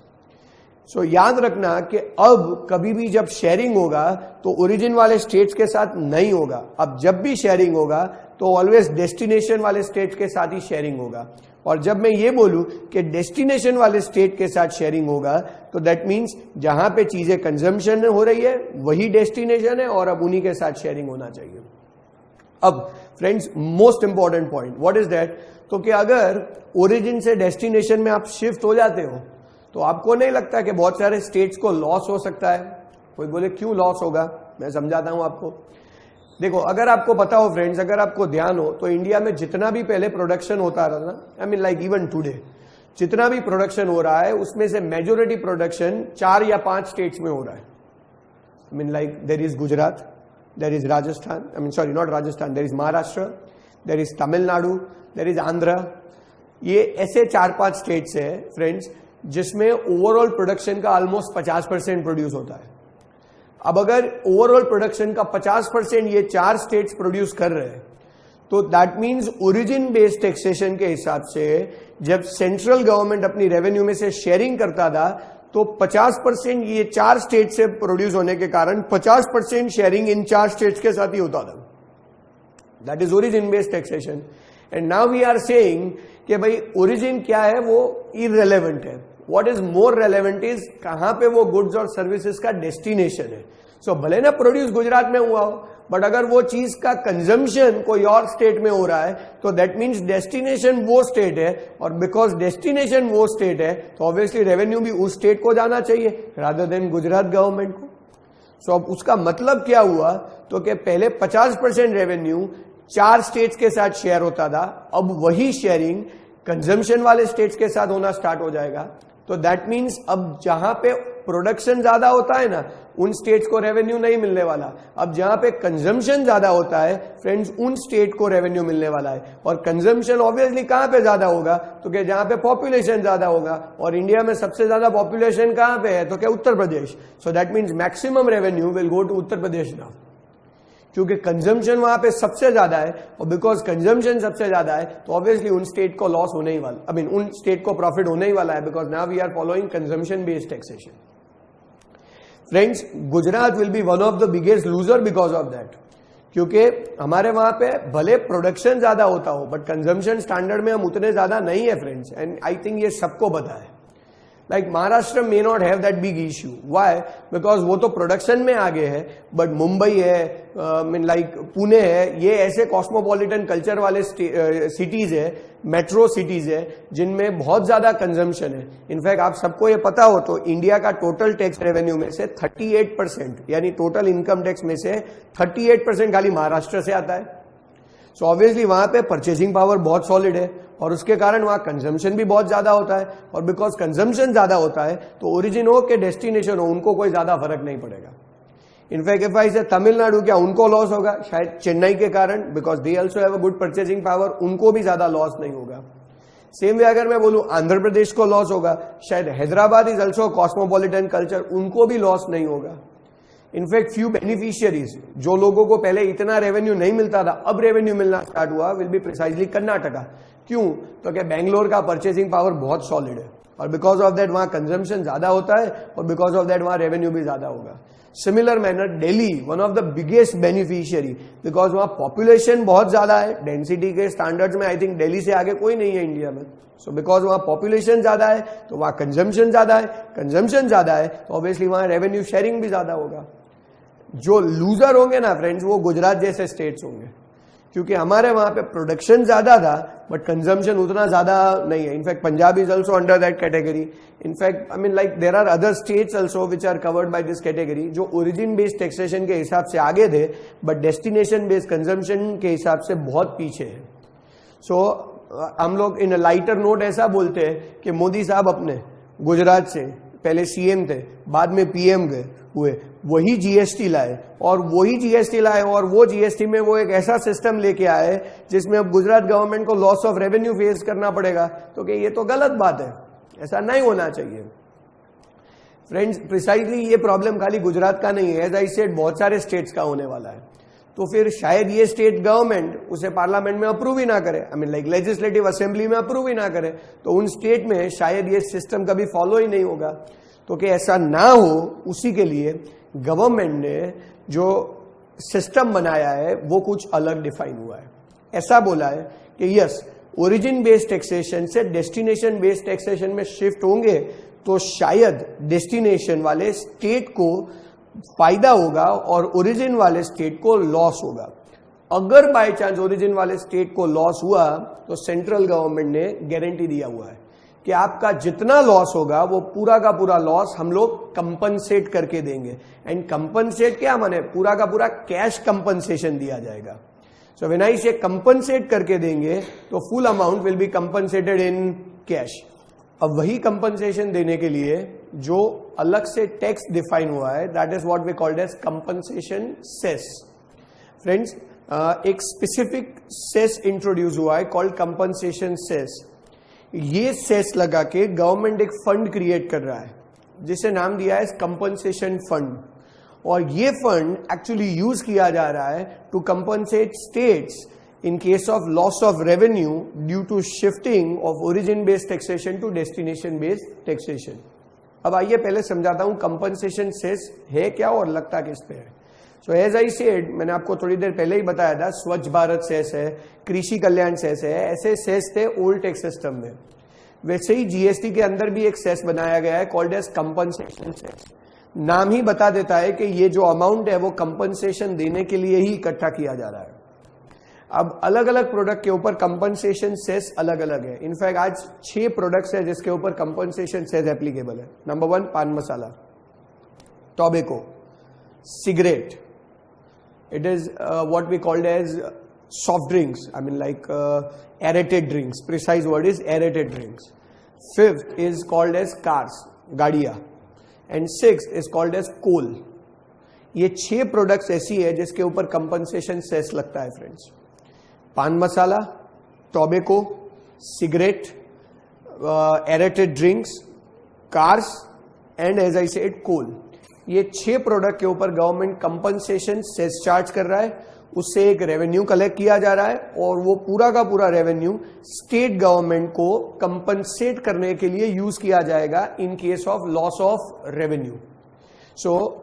सो याद रखना कि अब कभी भी जब शेयरिंग होगा तो ओरिजिन वाले स्टेट्स के साथ नहीं होगा। अब जब भी शेयरिंग होगा तो ऑलवेज डेस्टिनेशन वाले स्टेट के साथ ही शेयरिंग होगा। और जब मैं ये बोलूं कि डेस्टिनेशन वाले स्टेट के साथ शेयरिंग होगा तो दैट मीन्स जहां पे चीजें कंजम्पशन हो रही है वही डेस्टिनेशन है और अब उन्हीं के साथ शेयरिंग होना चाहिए। अब friends, most important point what is that, तो कि अगर ओरिजिन से डेस्टिनेशन में आप शिफ्ट हो जाते हो तो आपको नहीं लगता कि बहुत सारे स्टेट्स को लॉस हो सकता है? कोई बोले क्यों लॉस होगा, मैं समझाता हूं आपको। देखो, अगर आपको पता हो फ्रेंड्स, अगर आपको ध्यान हो तो इंडिया में जितना भी पहले प्रोडक्शन होता रहा ना, आई मीन लाइक इवन टुडे जितना भी प्रोडक्शन हो रहा है उसमें से मेजोरिटी प्रोडक्शन 4 या 5 स्टेट्स में हो रहा है। I mean like there is Gujarat, there is Rajasthan, I mean sorry not Rajasthan, there is Maharashtra, there is Tamil Nadu, there is Andhra. ये ऐसे 4-5 स्टेट्स है फ्रेंड्स जिसमें ओवरऑल प्रोडक्शन का ऑलमोस्ट 50% प्रोड्यूस होता है। अब अगर ओवरऑल प्रोडक्शन का 50% ये 4 स्टेट्स प्रोड्यूस कर रहे हैं तो that means origin based taxation के हिसाब से जब सेंट्रल गवर्नमेंट अपनी रेवेन्यू में से शेयरिंग करता था तो 50% ये 4 स्टेट से प्रोड्यूस होने के कारण 50% शेयरिंग इन 4 स्टेट्स के साथ ही होता था। That is origin based taxation. And now we are saying कि भाई ओरिजिन क्या है वो इररिलेवेंट है। What is more relevant is कहां पे वो गुड्स और सर्विसेज का डेस्टिनेशन है। सो भले ना प्रोड्यूस गुजरात में हुआ हो बट अगर वो चीज का कंजम्पशन कोई और स्टेट में हो रहा है तो दैट मीन्स डेस्टिनेशन वो स्टेट है और बिकॉज डेस्टिनेशन वो स्टेट है तो ऑब्वियसली रेवेन्यू भी उस स्टेट को जाना चाहिए रादर देन गुजरात गवर्नमेंट को। सो अब उसका मतलब क्या हुआ, तो कि पहले 50% रेवेन्यू 4 स्टेट्स के साथ शेयर होता था, अब वही शेयरिंग कंजम्पशन वाले स्टेट्स के साथ होना स्टार्ट हो जाएगा। तो दैट मीन्स अब जहां पे प्रोडक्शन ज्यादा होता है ना उन स्टेट्स को रेवेन्यू नहीं मिलने वाला। अब जहां पे कंजम्पशन ज्यादा होता है फ्रेंड्स उन स्टेट को रेवेन्यू मिलने वाला है। और कंजम्पशन ऑब्वियसली कहां पे ज्यादा होगा, तो क्या जहां पे पॉपुलेशन ज्यादा होगा और इंडिया में सबसे ज्यादा पॉपुलेशन कहां पे है, तो क्या Uttar Pradesh. So that means maximum revenue will go to Uttar Pradesh now, क्योंकि कंजम्पशन वहां पे सबसे ज्यादा है और बिकॉज कंजम्पशन सबसे ज्यादा है तो ऑब्वियसली उन स्टेट को लॉस होने ही वाला, आई मीन उन स्टेट को प्रॉफिट होने ही वाला है because now we are following consumption based taxation. Friends, Gujarat will be one of the biggest loser because of that, क्योंकि हमारे वहां पे भले प्रोडक्शन ज्यादा होता हो बट कंजम्पशन स्टैंडर्ड में हम उतने ज्यादा नहीं है फ्रेंड्स। एंड आई थिंक ये सबको पता है। Like Maharashtra may not have that big issue, why, because वो तो प्रोडक्शन में आगे है बट मुंबई है, मीन लाइक पुणे है, ये ऐसे कॉस्मोपॉलिटन कल्चर वाले सिटीज है, मेट्रो सिटीज है जिनमें बहुत ज्यादा कंजम्पशन है। इनफैक्ट आप सबको ये पता हो तो इंडिया का टोटल टैक्स रेवेन्यू में से 38% यानी टोटल इनकम टैक्स में से 38% खाली महाराष्ट्र से आता है। सो ऑब्वियसली वहां पे परचेसिंग पावर बहुत सॉलिड है और उसके कारण वहां कंजम्पशन भी बहुत ज्यादा होता है और बिकॉज कंजम्पशन ज्यादा होता है तो ओरिजिन हो के डेस्टिनेशन हो उनको कोई ज्यादा फर्क नहीं पड़ेगा। इनफैक्ट इफ आई से तमिलनाडु, क्या उनको लॉस होगा? शायद चेन्नई के कारण, because they also have a good purchasing power, उनको भी ज्यादा लॉस नहीं होगा। सेम वे अगर मैं बोलूं आंध्र प्रदेश को लॉस होगा, शायद Hyderabad is also cosmopolitan culture, उनको भी लॉस नहीं होगा। इनफैक्ट फ्यू बेनिफिशियरीज, जो लोगों को पहले इतना रेवेन्यू नहीं मिलता था अब रेवेन्यू मिलना स्टार्ट हुआ, विल बी प्रिसाइजली कर्नाटका। क्यों? तो क्या बेंगलोर का परचेसिंग पावर बहुत सॉलिड है और बिकॉज ऑफ दैट वहां कंजम्पशन ज्यादा होता है और बिकॉज ऑफ दैट वहां रेवेन्यू भी ज्यादा होगा। Similar manner Delhi, one of the biggest beneficiary, because वहां पॉपुलेशन बहुत ज्यादा है, डेंसिटी के स्टैंडर्ड्स में आई थिंक दिल्ली से आगे कोई नहीं है इंडिया में। सो बिकॉज वहां पॉपुलेशन ज्यादा है तो वहां कंजम्पशन ज्यादा है, कंजम्पशन ज्यादा है तो ऑब्वियसली वहां रेवेन्यू शेयरिंग भी ज्यादा होगा। जो लूजर होंगे ना फ्रेंड्स वो गुजरात जैसे स्टेट्स होंगे, क्योंकि हमारे वहां पे प्रोडक्शन ज्यादा था बट कंजम्पशन उतना ज्यादा नहीं है। In fact Punjab is also under that category. In fact I mean like there are other states also which are covered by this category जो ओरिजिन बेस्ड टैक्सेशन के हिसाब से आगे थे बट डेस्टिनेशन बेस्ड कंजम्पशन के हिसाब से बहुत पीछे है। सो हम लोग इन लाइटर नोट ऐसा बोलते हैं कि मोदी साहब अपने गुजरात से पहले सीएम थे, बाद में पीएम हुए, वही जीएसटी लाए और वही जीएसटी लाए और वो जीएसटी में वो एक ऐसा सिस्टम लेके आए जिसमें अब गुजरात गवर्नमेंट को लॉस ऑफ रेवेन्यू फेस करना पड़ेगा। तो कि ये तो गलत बात है, ऐसा नहीं होना चाहिए। फ्रेंड्स, प्रिसाइजली ये प्रॉब्लम खाली गुजरात का नहीं है, एज आई सेड बहुत सारे स्टेट्स का होने वाला है। तो फिर शायद ये स्टेट गवर्नमेंट उसे पार्लियामेंट में अप्रूव ही ना करे, आई मीन लाइक लेजिस्लेटिव असेंबली में अप्रूव ही ना करे, तो उन स्टेट में शायद ये सिस्टम कभी फॉलो ही नहीं होगा। तो कि ऐसा ना हो उसी के लिए गवर्नमेंट ने जो सिस्टम बनाया है वो कुछ अलग डिफाइन हुआ है। ऐसा बोला है कि यस, ओरिजिन बेस्ड टैक्सेशन से डेस्टिनेशन बेस्ड टैक्सेशन में शिफ्ट होंगे तो शायद डेस्टिनेशन वाले स्टेट को फायदा होगा और ओरिजिन वाले स्टेट को लॉस होगा। अगर बाय चांस ओरिजिन वाले स्टेट को लॉस हुआ तो सेंट्रल गवर्नमेंट ने गारंटी दिया हुआ है कि आपका जितना लॉस होगा वो पूरा का पूरा लॉस हम लोग कंपनसेट करके देंगे। एंड कंपनसेट क्या माने, पूरा का पूरा कैश कंपनसेशन दिया जाएगा। सो व्हेन आई से कंपनसेट करके देंगे तो full amount will be compensated in cash. अब वही कंपनसेशन देने के लिए जो अलग से टैक्स डिफाइन हुआ है, that is what we called as compensation cess. Friends, एक स्पेसिफिक सेस इंट्रोड्यूस हुआ है कॉल्ड कंपनसेशन सेस। ये सेस लगा के गवर्नमेंट एक फंड क्रिएट कर रहा है जिसे नाम दिया है कंपनसेशन फंड, और ये फंड एक्चुअली यूज किया जा रहा है to compensate states in case of loss of revenue due to shifting of origin based taxation to destination based taxation। अब आइए पहले समझाता हूं कंपनसेशन सेस है क्या और लगता किस पे है। सो एज आई सेड, मैंने आपको थोड़ी देर पहले ही बताया था, स्वच्छ भारत सेस है, कृषि कल्याण सेस है, ऐसे सेस थे ओल्ड टैक्स सिस्टम में। वैसे ही जीएसटी के अंदर भी एक सेस बनाया गया है कॉल्ड एज कंपनसेशन सेस। नाम ही बता देता है कि ये जो अमाउंट है वो कंपनसेशन देने के लिए ही इकट्ठा किया जा रहा है। अब अलग अलग प्रोडक्ट के ऊपर कंपनसेशन सेस अलग अलग है। इनफैक्ट आज 6 प्रोडक्ट्स है जिसके ऊपर कंपनसेशन सेस एप्लीकेबल है। Number 1 paan masala, tobacco, cigarette, it is what we called as soft drinks, I mean like aerated drinks, precise word is aerated drinks. 5th is called as cars, गाड़ियां, and 6th is called as coal. ये 6 products ऐसी है जिसके ऊपर compensation cess लगता है friends. Paan masala, tobacco, cigarette, aerated drinks, cars and as I said coal. ये 6 product के ऊपर गवर्नमेंट कंपनसेशन सेस चार्ज कर रहा है, उससे एक रेवेन्यू कलेक्ट किया जा रहा है और वो पूरा का पूरा रेवेन्यू स्टेट गवर्नमेंट को कंपनसेट करने के लिए यूज किया जाएगा in case of loss of revenue. So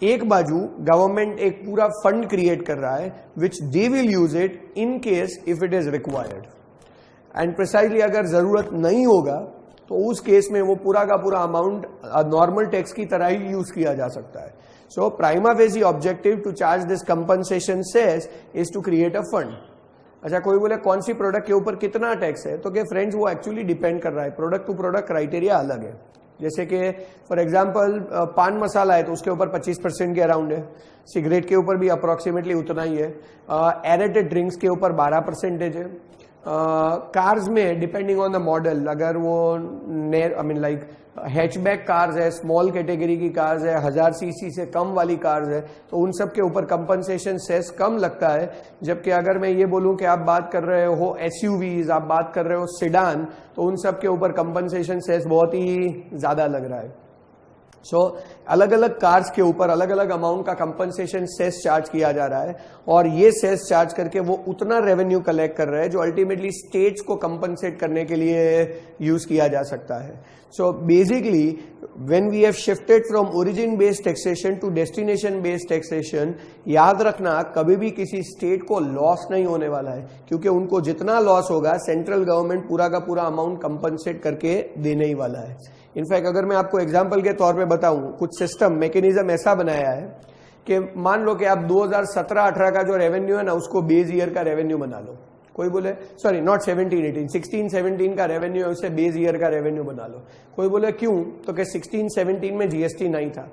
एक बाजू गवर्नमेंट एक पूरा फंड क्रिएट कर रहा है which they will use it in case if it is required, and precisely अगर जरूरत नहीं होगा तो उस केस में वो पूरा का पूरा अमाउंट नॉर्मल टैक्स की तरह ही यूज किया जा सकता है। So prima facie objective to charge this compensation cess is to create a fund. अच्छा, कोई बोले कौन सी प्रोडक्ट के ऊपर कितना टैक्स है, तो क्या फ्रेंड्स वो एक्चुअली डिपेंड कर रहा है, प्रोडक्ट टू प्रोडक्ट क्राइटेरिया अलग है। जैसे कि फॉर एग्जांपल पान मसाला है तो उसके ऊपर 25% के अराउंड है, सिगरेट के ऊपर भी अप्रोक्सीमेटली उतना ही है, एरेटेड ड्रिंक्स के ऊपर 12% है, कार्स में डिपेंडिंग ऑन द मॉडल, अगर वो आई मीन लाइक हैचबैक कार्स है, स्मॉल कैटेगरी की कार्स है, 1000 सीसी से कम वाली कार्स है, तो उन सब के ऊपर कंपनसेशन सेस कम लगता है। जबकि अगर मैं ये बोलूं कि आप बात कर रहे हो एसयूवीज, आप बात कर रहे हो सेडान, तो उन सब के ऊपर कंपनसेशन सेस बहुत ही ज्यादा लग रहा है। सो अलग अलग कार्स के ऊपर अलग अलग अमाउंट का कंपनसेशन सेस चार्ज किया जा रहा है और ये सेस चार्ज करके वो उतना रेवेन्यू कलेक्ट कर रहे हैं जो अल्टीमेटली स्टेट्स को कंपनसेट करने के लिए यूज किया जा सकता है। So basically when we have shifted from origin based taxation to destination based taxation, याद रखना कभी भी किसी स्टेट को लॉस नहीं होने वाला है, क्योंकि उनको जितना लॉस होगा सेंट्रल गवर्नमेंट पूरा का पूरा अमाउंट कंपनसेट करके देने ही वाला है। इनफैक्ट अगर मैं आपको एग्जांपल के तौर पे बताऊं, कुछ सिस्टम मैकेनिज्म ऐसा बनाया है कि मान लो कि आप 2017-18 का जो रेवेन्यू है ना उसको बेस ईयर का रेवेन्यू बना लो। कोई बोले सॉरी नॉट 17-18, 16-17 का रेवेन्यू है उसे बेस ईयर का रेवेन्यू बना लो। कोई बोले क्यों, तो कि 16-17 में जीएसटी नहीं था,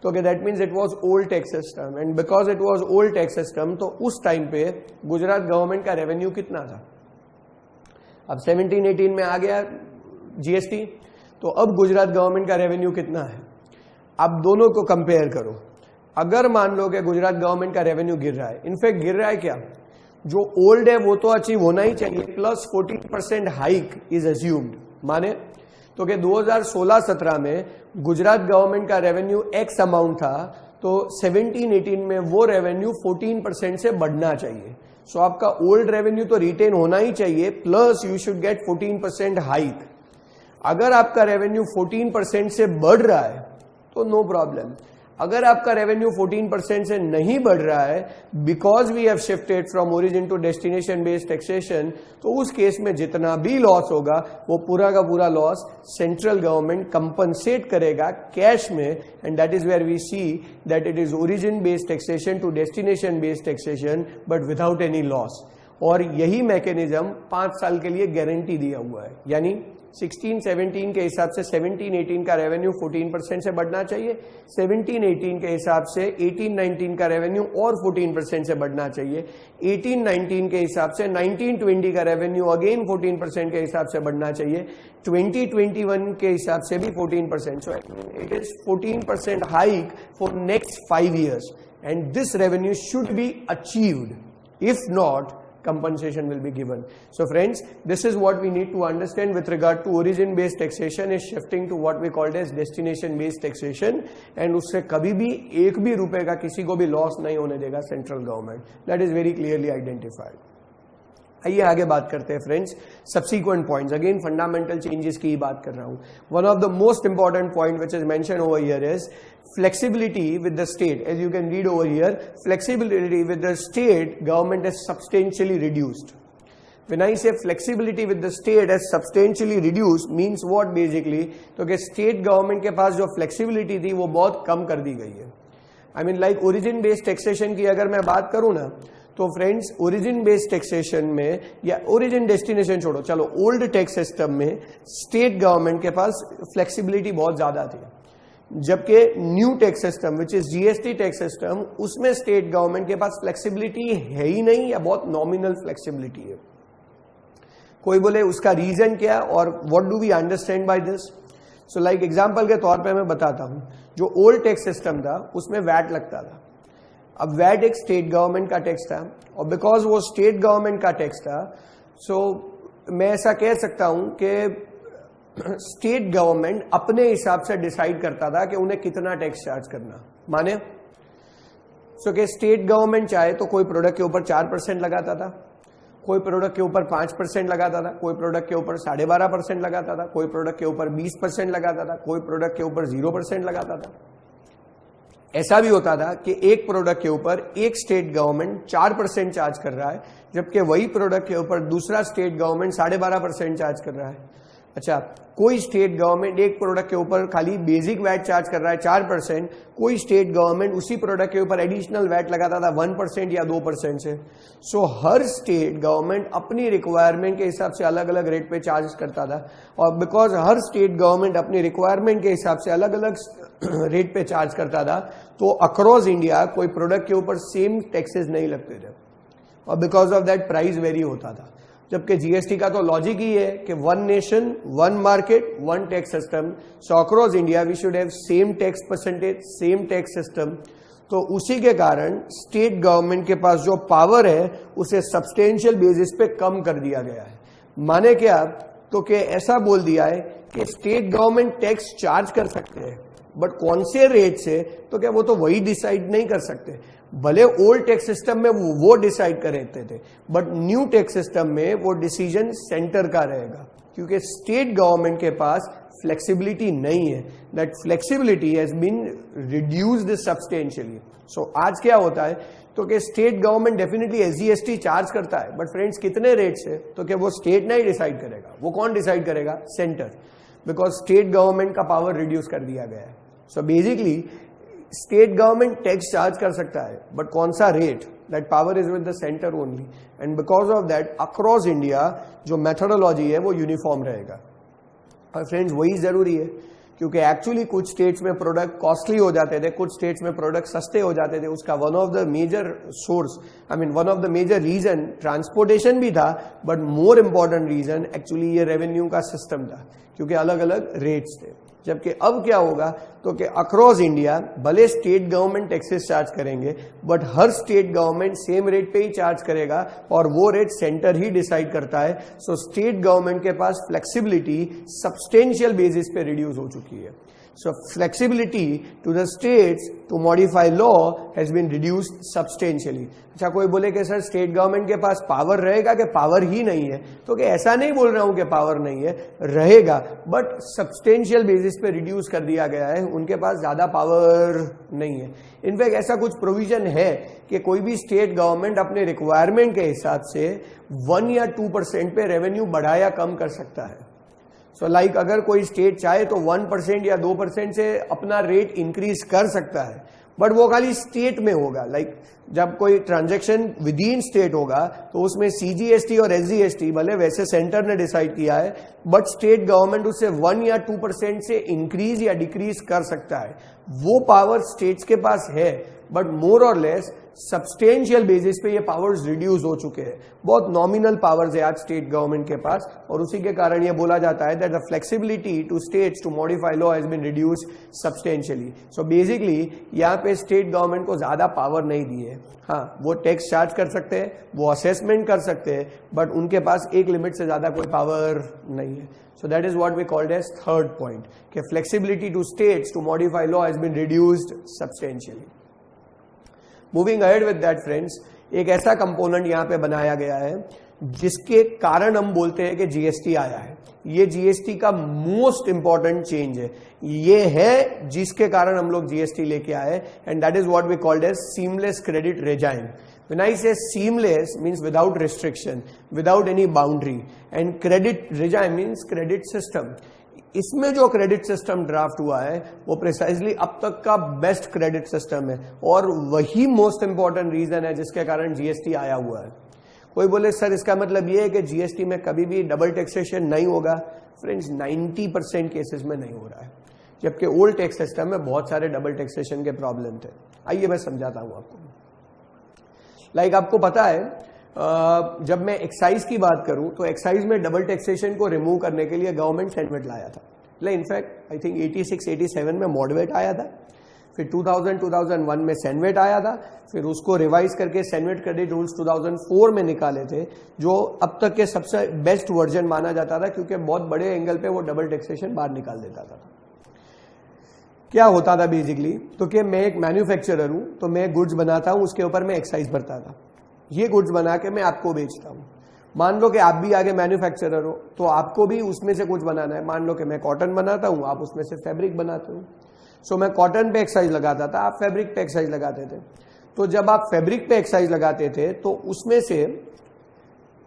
तो कि that means it was old tax system, and because it was old tax system तो उस टाइम पे गुजरात गवर्नमेंट का रेवेन्यू कितना था। अब 17-18 में आ गया जीएसटी, तो अब गुजरात गवर्नमेंट का रेवेन्यू कितना है। आप दोनों को कंपेयर करो। अगर मान लो कि गुजरात गवर्नमेंट का रेवेन्यू गिर रहा है, इनफैक्ट गिर रहा है क्या, जो ओल्ड है वो तो अचीव होना ही चाहिए, प्लस 14% हाइक इज अज्यूम्ड, माने तो कि 2016-17 में गुजरात गवर्नमेंट का रेवेन्यू एक्स अमाउंट था, तो 17-18 में वो रेवेन्यू 14% से बढ़ना चाहिए। सो आपका ओल्ड रेवेन्यू तो रिटेन होना ही चाहिए, plus you should get 14% hike. अगर आपका रेवेन्यू 14% से बढ़ रहा है तो नो प्रॉब्लम। अगर आपका रेवेन्यू 14% से नहीं बढ़ रहा है because we have shifted from origin to destination based taxation, तो उस केस में जितना भी लॉस होगा वो पूरा का पूरा लॉस सेंट्रल गवर्नमेंट कंपनसेट करेगा कैश में, and that is where we see that it is origin based taxation to destination based taxation but without any loss. और यही मैकेनिज्म 5 साल के लिए गारंटी दिया हुआ है, यानी 16-17 के हिसाब से 17-18 का रेवेन्यू 14% से बढ़ना चाहिए, 17-18 के हिसाब से 18-19 का रेवेन्यू और 14% से बढ़ना चाहिए, 18-19 के हिसाब से 19-20 का रेवेन्यू अगेन 14% के हिसाब से बढ़ना चाहिए, 20-21 के हिसाब से भी 14%। सो it is 14% hike for next 5 years and this revenue should be achieved, if not compensation will be given. So friends, this is what we need to understand with regard to origin based taxation is shifting to what we called as destination based taxation, and उससे कभी भी एक भी रुपए का किसी को भी लॉस नहीं होने देगा central government. That is very clearly identified. आइए आगे बात करते हैं friends subsequent points. Again fundamental changes की बात कर रहा हूं। One of the most important point which is mention over here is flexibility with the state. As you can read over here, flexibility with the state government is substantially reduced. When I say flexibility with the state as substantially reduced means what basically? तो कि state government के पास जो flexibility थी वो बहुत कम कर दी गई है। I mean like origin based taxation की अगर मैं बात करूं ना, तो फ्रेंड्स ओरिजिन बेस्ड टैक्सेशन में या ओरिजिन डेस्टिनेशन छोड़ो, चलो ओल्ड टैक्स सिस्टम में स्टेट गवर्नमेंट के पास फ्लेक्सिबिलिटी बहुत ज्यादा थी, जबकि new tax system which is GST tax system उसमें स्टेट गवर्नमेंट के पास फ्लेक्सिबिलिटी है ही नहीं या बहुत नॉमिनल फ्लेक्सिबिलिटी है। कोई बोले उसका रीजन क्या और what do we understand by this? So like example के तौर पे मैं बताता हूं, जो ओल्ड टैक्स सिस्टम था उसमें वैट लगता था। अब वैट एक स्टेट गवर्नमेंट का टैक्स था और बिकॉज वो स्टेट गवर्नमेंट का टैक्स था, सो मैं ऐसा कह सकता हूं कि स्टेट गवर्नमेंट अपने हिसाब से डिसाइड करता था कि उन्हें कितना टैक्स चार्ज करना। माने सो कि स्टेट गवर्नमेंट चाहे तो कोई प्रोडक्ट के ऊपर 4% लगाता था, कोई प्रोडक्ट के ऊपर 5% लगाता था, कोई प्रोडक्ट के ऊपर 12.5% लगाता था, कोई प्रोडक्ट के ऊपर 20% लगाता था, कोई प्रोडक्ट के ऊपर 0% लगाता था। ऐसा भी होता था कि एक प्रोडक्ट के ऊपर एक स्टेट गवर्नमेंट 4% चार्ज कर रहा है, जबकि वही प्रोडक्ट के ऊपर दूसरा स्टेट गवर्नमेंट 12.5% चार्ज कर रहा है। अच्छा, कोई स्टेट गवर्नमेंट एक प्रोडक्ट के ऊपर खाली बेसिक वैट चार्ज कर रहा है 4%, कोई स्टेट गवर्नमेंट उसी प्रोडक्ट के ऊपर एडिशनल वैट लगाता था 1% या 2% से। सो हर स्टेट गवर्नमेंट अपनी रिक्वायरमेंट के हिसाब से अलग अलग रेट पे चार्ज करता था, और बिकॉज हर स्टेट गवर्नमेंट अपनी रिक्वायरमेंट के हिसाब से अलग अलग रेट पे चार्ज करता था, तो अक्रॉस इंडिया कोई प्रोडक्ट के ऊपर सेम टैक्सेस नहीं लगते थे, और because of that price very होता था। जबकि जीएसटी का तो लॉजिक ही है कि one nation one market one tax system, so across India we should have same tax percentage same tax system. तो उसी के कारण स्टेट गवर्नमेंट के पास जो पावर है उसे सब्सटेंशियल बेसिस पे कम कर दिया गया है। माने क्या, तो कि ऐसा बोल दिया है कि स्टेट गवर्नमेंट टैक्स चार्ज कर सकते हैं, बट कौन से रेट से, तो क्या वो तो वही डिसाइड नहीं कर सकते। भले ओल्ड टैक्स सिस्टम में वो डिसाइड कर रहे थे, बट न्यू टैक्स सिस्टम में वो डिसीजन सेंटर का रहेगा, क्योंकि स्टेट गवर्नमेंट के पास फ्लेक्सिबिलिटी नहीं है। That flexibility has been reduced substantially. So आज क्या होता है, तो कि state government definitely SGST charge करता है, बट फ्रेंड्स कितने रेट से, तो क्या वो स्टेट नहीं डिसाइड करेगा, वो कौन डिसाइड करेगा? सेंटर, बिकॉज स्टेट गवर्नमेंट का पावर रिड्यूस कर दिया गया है। So basically state government tax charge कर सकता है, बट कौन सा rate, that power is with the centre only, and because of that across India जो मेथोडोलॉजी है वो यूनिफॉर्म रहेगा। और फ्रेंड्स वही जरूरी है, क्योंकि एक्चुअली कुछ स्टेट्स में प्रोडक्ट कॉस्टली हो जाते थे, कुछ स्टेट्स में प्रोडक्ट सस्ते हो जाते थे। उसका one of the major source, one of the major reason transportation भी था, but more important reason actually ये रेवेन्यू का सिस्टम था, क्योंकि अलग अलग रेट्स थे। जबकि अब क्या होगा, तो कि अक्रॉस इंडिया भले स्टेट गवर्नमेंट टैक्सेस चार्ज करेंगे, but her state government same rate पे ही चार्ज करेगा, और वो रेट सेंटर ही डिसाइड करता है। सो स्टेट गवर्नमेंट के पास फ्लेक्सिबिलिटी सब्सटेंशियल बेसिस पे रिड्यूस हो चुकी है। So flexibility to the states to modify law has been reduced substantially. अच्छा कोई बोले कि सर स्टेट गवर्नमेंट के पास पावर रहेगा कि पावर ही नहीं है, तो कि ऐसा नहीं बोल रहा हूं कि पावर नहीं है, रहेगा, बट सब्सटेंशियल बेसिस पे रिड्यूस कर दिया गया है, उनके पास ज्यादा पावर नहीं है. इनफैक्ट ऐसा कुछ प्रोविजन है कि कोई भी स्टेट गवर्नमेंट अपने रिक्वायरमेंट के हिसाब से 1 या 2% पे रेवेन्यू बढ़ा या कम कर सकता है. सो लाइक अगर कोई स्टेट चाहे तो 1% या 2% से अपना रेट इंक्रीज कर सकता है, बट वो खाली स्टेट में होगा. लाइक जब कोई ट्रांजैक्शन विद इन स्टेट होगा तो उसमें सीजीएसटी और एसजीएसटी भले वैसे सेंटर ने डिसाइड किया है, बट स्टेट गवर्नमेंट उससे 1 या 2% से इंक्रीज या डिक्रीज कर सकता है. वो पावर स्टेट्स के पास है, बट मोर और लेस सब्सटेंशियल बेसिस पे ये पावर्स रिड्यूस हो चुके हैं. बहुत नॉमिनल पावर्स है आज स्टेट गवर्नमेंट के पास, और उसी के कारण ये बोला जाता है that the flexibility to states to modify law has been reduce substantially. So basically यहाँ पे स्टेट गवर्नमेंट को ज्यादा पावर नहीं दी है. हाँ, वो टैक्स चार्ज कर सकते हैं, वो असेसमेंट कर सकते हैं, बट उनके पास एक लिमिट से ज्यादा कोई पावर नहीं है. So that is what we called as third point, कि flexibility to states to modify law has been reduced substantially. Moving ahead with that friends, एक ऐसा कंपोनेंट यहाँ पे बनाया गया है जिसके कारण हम बोलते हैं कि जीएसटी आया है. ये जीएसटी का मोस्ट इंपॉर्टेंट चेंज है. ये है जिसके कारण हम लोग जीएसटी लेके आए, and that is what we called as seamless credit regime. When I say seamless means without restriction, without any boundary, and credit regime means credit system. इसमें जो क्रेडिट सिस्टम ड्राफ्ट हुआ है वो प्रिसाइजली अब तक का बेस्ट क्रेडिट सिस्टम है, और वही मोस्ट इंपॉर्टेंट रीजन है जिसके कारण जीएसटी आया हुआ है. कोई बोले सर इसका मतलब ये है कि जीएसटी में कभी भी डबल टैक्सेशन नहीं होगा. फ्रेंड्स 90% केसेस में नहीं हो रहा है, जबकि ओल्ड टैक्स सिस्टम में बहुत सारे डबल टैक्सेशन के प्रॉब्लम थे. आइए मैं समझाता हूं आपको. लाइक आपको पता है जब मैं एक्साइज की बात करूं तो एक्साइज में डबल टैक्सेशन को रिमूव करने के लिए गवर्नमेंट सैंडवेट लाया था. इनफैक्ट आई थिंक 86-87 में मॉडवेट आया था, फिर 2000-2001 में सैंडवेट आया था, फिर उसको रिवाइज करके सैंडवेट क्रेडिट रूल्स 2004 में निकाले थे, जो अब तक के सबसे बेस्ट वर्जन माना जाता था, क्योंकि बहुत बड़े एंगल पे वो डबल टैक्सेशन बाहर निकाल देता था. क्या होता था बेसिकली, तो कि मैं एक मैन्युफैक्चरर हूं, तो मैं गुड्स बनाता हूं, उसके ऊपर मैं एक्साइज भरता था. ये गुड्स बना के मैं आपको बेचता हूं. मान लो कि आप भी आगे मैन्युफैक्चरर हो, तो आपको भी उसमें से कुछ बनाना है. मान लो कि मैं कॉटन बनाता हूं, आप उसमें से फैब्रिक बनाते हो. सो मैं कॉटन पे एक्साइज लगाता था, आप फैब्रिक पे एक्साइज लगाते थे. तो जब आप फैब्रिक पे एक्साइज लगाते थे तो उसमें से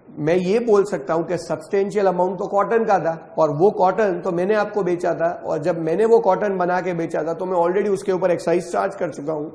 मैं ये बोल सकता हूं कि सब्सटेंशियल अमाउंट तो कॉटन का था, और वो कॉटन तो मैंने आपको बेचा था, और जब मैंने वो कॉटन बना के बेचा था तो मैं ऑलरेडी उसके ऊपर एक्साइज चार्ज कर चुका हूं.